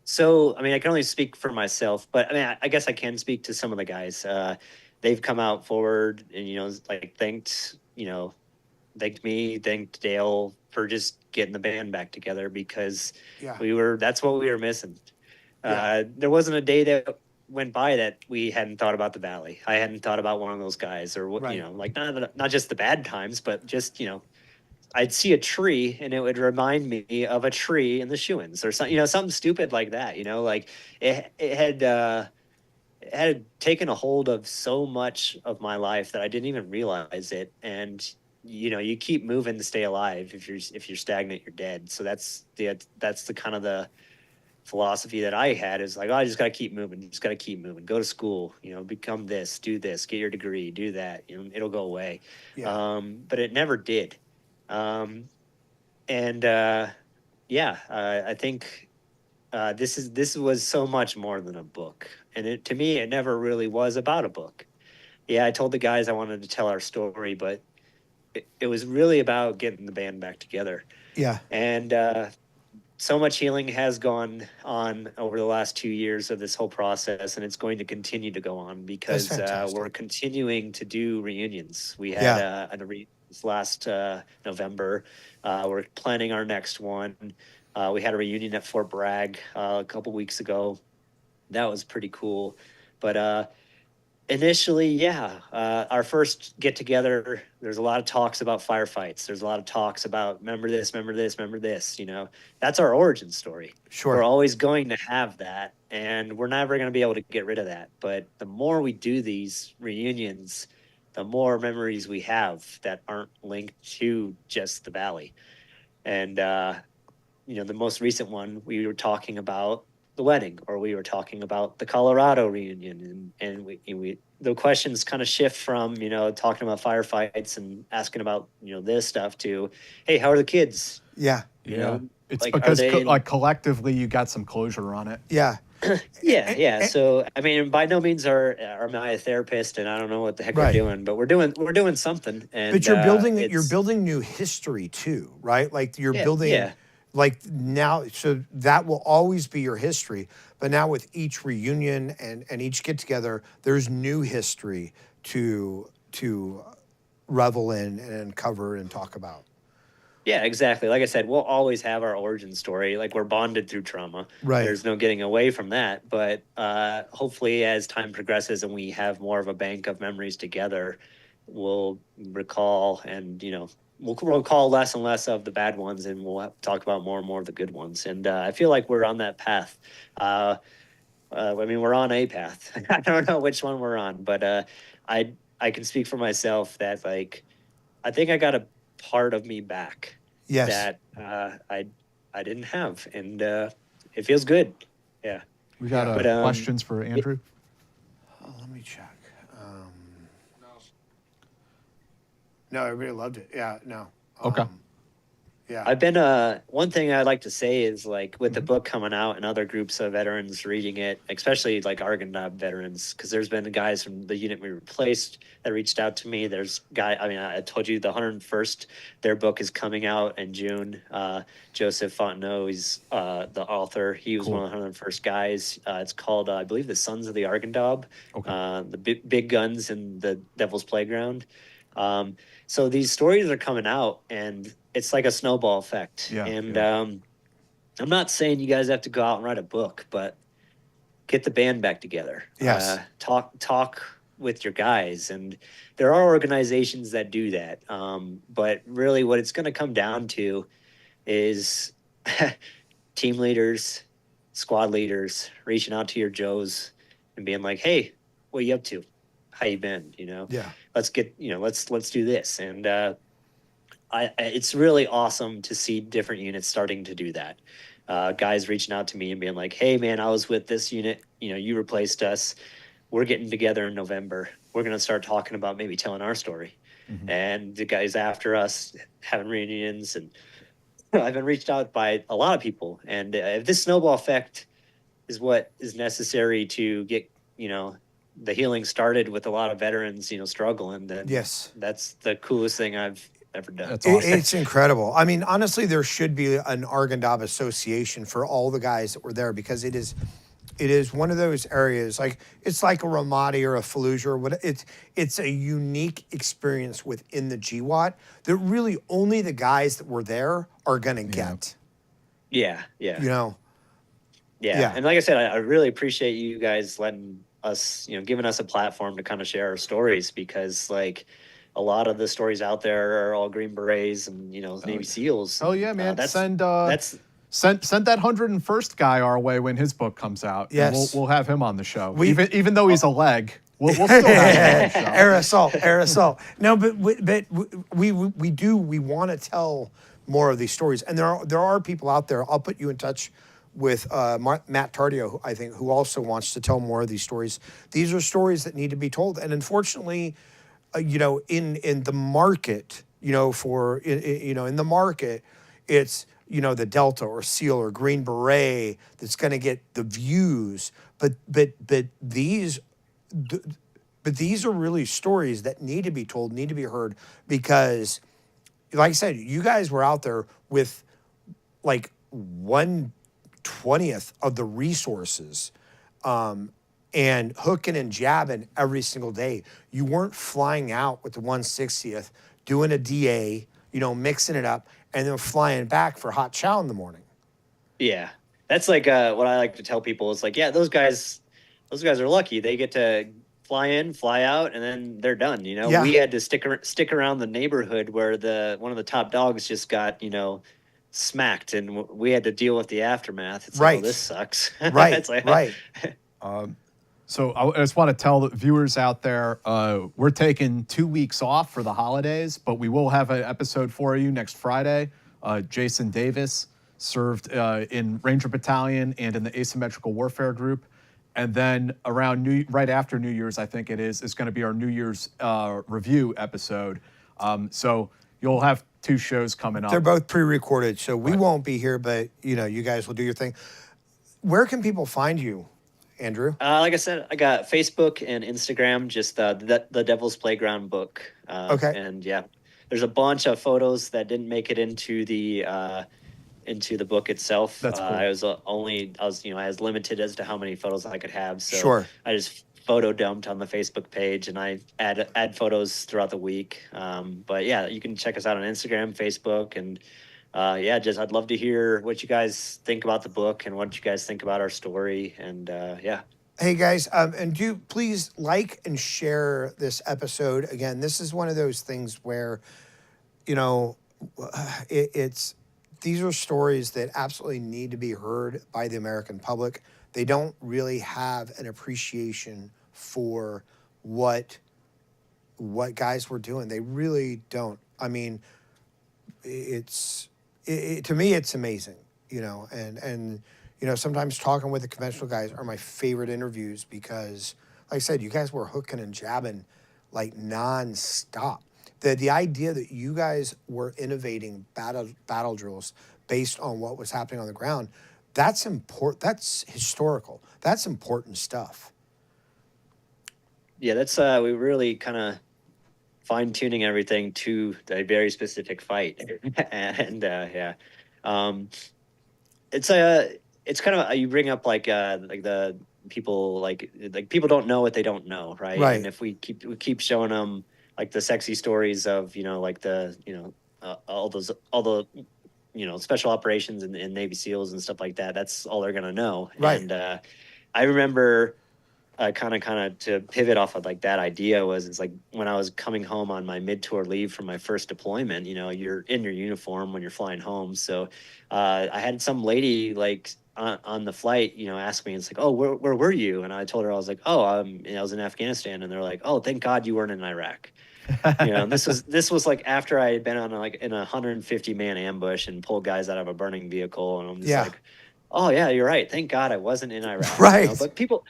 So, I mean, I can only speak for myself, but I mean, I guess I can speak to some of the guys. They've come out forward and, like thanked me, thanked Dale for just getting the band back together because Yeah. that's what we were missing. Yeah. There wasn't a day that went by that we hadn't thought about the Valley. I hadn't thought about one of those guys or what, Right. like not just the bad times, but just, I'd see a tree and it would remind me of a tree in the Shewins or something, something stupid like that, like it had taken a hold of so much of my life that I didn't even realize it. And, you keep moving to stay alive. If you're stagnant, you're dead. So that's the kind of the philosophy that I had is like, oh, I just got to keep moving. Just got to keep moving, go to school, become this, do this, get your degree, do that, it'll go away. Yeah. But it never did. Um, and yeah, I think this was so much more than a book, and to me, it never really was about a book. Yeah, I told the guys I wanted to tell our story, but it was really about getting the band back together. Yeah. And so much healing has gone on over the last 2 years of this whole process, and it's going to continue to go on because we're continuing to do reunions. We had this last November. We're planning our next one. We had a reunion at Fort Bragg a couple weeks ago. That was pretty cool. But initially, yeah, our first get together, there's a lot of talks about firefights. There's a lot of talks about remember this, remember this, remember this. That's our origin story. Sure. We're always going to have that, and we're never going to be able to get rid of that. But the more we do these reunions, the more memories we have that aren't linked to just the Valley. And the most recent one, we were talking about the wedding, or we were talking about the Colorado reunion, and we the questions kind of shift from talking about firefights and asking about this stuff to, hey, how are the kids? Yeah. It's like, because like collectively you got some closure on it. Yeah. Yeah. So I mean, by no means am I a therapist, and I don't know what the heck Right. we're doing, but we're doing something. And But you're building new history too, right? Like you're building like now, so that will always be your history. But now with each reunion and each get together, there's new history to revel in and uncover and talk about. Yeah, exactly. Like I said, we'll always have our origin story. Like we're bonded through trauma. Right. There's no getting away from that. But hopefully, as time progresses and we have more of a bank of memories together, we'll recall and we'll recall less and less of the bad ones, and we'll talk about more and more of the good ones. And I feel like we're on that path. I mean, we're on a path. I don't know which one we're on, but I can speak for myself that like I think I got a part of me back. Yes. That I didn't have, and it feels good. Yeah. We got questions for Andrew. Let me check. No, everybody loved it. Yeah, no. Okay. Yeah. I've been one thing I'd like to say is like with the book coming out and other groups of veterans reading it, especially like Arghandab veterans, because there's been guys from the unit we replaced that reached out to me. There's I told you the 101st, their book is coming out in June. Joseph Fontenot, he's the author. He was one of the 101st guys. It's called, I believe, The Sons of the Arghandab. Okay. The big guns in the Devil's Playground. So these stories are coming out, and it's like a snowball effect. Yeah, and yeah. I'm not saying you guys have to go out and write a book, but get the band back together. Yes. Talk with your guys, and there are organizations that do that. But really, what it's going to come down to is team leaders, squad leaders reaching out to your Joes and being like, "Hey, what are you up to? how you been? You know, Yeah. let's get, you know, let's do this. And it's really awesome to see different units starting to do that. Guys reaching out to me and being like, "Hey, man, I was with this unit. You know, you replaced us. We're getting together in November. We're going to start talking about maybe telling our story." And the guys after us having reunions, and I've been reached out by a lot of people. And if this snowball effect is what is necessary to get, you know, the healing started with a lot of veterans, you know, struggling, then Yes. that's the coolest thing I've ever done. That's awesome. It's incredible. I mean, honestly, there should be an Arghandab association for all the guys that were there, because it is one of those areas, like it's like a Ramadi or a Fallujah or what. It's a unique experience within the GWAT that really only the guys that were there are gonna get. Yeah. You know. Yeah. Yeah. And like I said, I really appreciate you guys letting us, you know, giving us a platform to kind of share our stories, because like a lot of the stories out there are all Green Berets and, you know, Navy SEALs. Oh yeah, man. That's Send that 101st guy our way when his book comes out. and Yes. we'll have him on the show. We- even though he's a leg, we'll still have him on the show. Aerosol. No, but we want to tell more of these stories, and there are people out there. I'll put you in touch with Matt Tardio, I think, who also wants to tell more of these stories. These are stories that need to be told, and unfortunately, you know, in the market, you know, in the market, it's, you know, the Delta or SEAL or Green Beret that's going to get the views, but these are really stories that need to be told, need to be heard, because, like I said, you guys were out there with like 1/20th of the resources, and hooking and jabbing every single day. You weren't flying out with the 1/60th, doing a DA, you know, mixing it up, and then flying back for hot chow in the morning. Yeah, that's like what I like to tell people is like, yeah, those guys are lucky. They get to fly in, fly out, and then they're done. You know, Yeah. we had to stick around the neighborhood where one of the top dogs just got, you know, smacked, and we had to deal with the aftermath. It's like, Right. oh, this sucks. Right, It's like, right. So I just want to tell the viewers out there, we're taking 2 weeks off for the holidays, but we will have an episode for you next Friday. Jason Davis served in Ranger Battalion and in the Asymmetrical Warfare Group. And then right after New Year's, I think it's going to be our New Year's review episode. So you'll have 2 shows coming up. They're both pre-recorded, so we won't be here, but, you know, you guys will do your thing. Where can people find you, Andrew? like I said, I got Facebook and Instagram, just the Devil's Playground book. Okay. And yeah, there's a bunch of photos that didn't make it into the book itself. That's cool. I was limited as to how many photos I could have. So Sure. I just photo dumped on the Facebook page, and I add photos throughout the week. But yeah, you can check us out on Instagram, Facebook, and I'd love to hear what you guys think about the book and what you guys think about our story. And yeah. Hey guys, and do please like and share this episode. Again, this is one of those things where, you know, these are stories that absolutely need to be heard by the American public. They don't really have an appreciation for what guys were doing. They really don't. I mean, to me, it's amazing, you know, and you know, sometimes talking with the conventional guys are my favorite interviews, because, like I said, you guys were hooking and jabbing like nonstop. The idea that you guys were innovating battle drills based on what was happening on the ground, that's important. That's historical. That's important stuff. Yeah, that's we really kind of fine-tuning everything to a very specific fight. And it's kind of, you bring up like the people, like people don't know what they don't know, right? Right. And if we keep showing them like the sexy stories of, you know, like the, you know, all the you know, special operations and Navy SEALs and stuff like that, that's all they're gonna know. Right. And I remember kind of to pivot off of like that idea it's like when I was coming home on my mid-tour leave from my first deployment, you know, you're in your uniform when you're flying home. So I had some lady, like, on the flight, asked me, it's like, oh, where were you? And I told her, I was like, oh, I was in Afghanistan. And they're like, oh, thank God you weren't in Iraq. And this was like after I had been on in a 150 man ambush and pulled guys out of a burning vehicle. And I'm just like, oh yeah, you're right. Thank God I wasn't in Iraq. Right. But people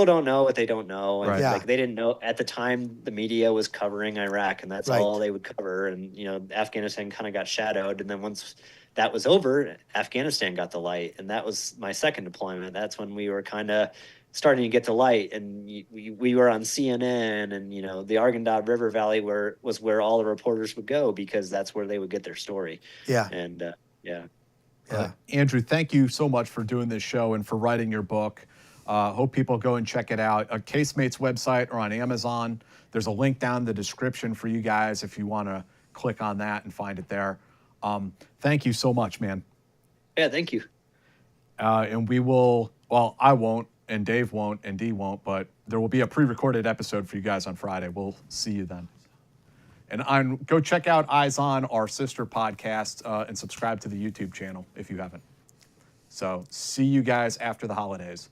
don't know what they don't know. And Right. like they didn't know at the time the media was covering Iraq and that's Right. all they would cover. And, Afghanistan kind of got shadowed. And then once that was over, Afghanistan got the light. And that was my second deployment. That's when we were kind of starting to get the light, and we were on CNN, and the Arghandab River Valley was where all the reporters would go because that's where they would get their story. Yeah. And yeah. Andrew, thank you so much for doing this show and for writing your book. Hope people go and check it out. Casemate's website or on Amazon. There's a link down in the description for you guys if you want to click on that and find it there. Thank you so much, man. Yeah, thank you. And we will, well, I won't, and Dave won't, and Dee won't, but there will be a pre-recorded episode for you guys on Friday. We'll see you then. And go check out Eyes On, our sister podcast, and subscribe to the YouTube channel if you haven't. So see you guys after the holidays.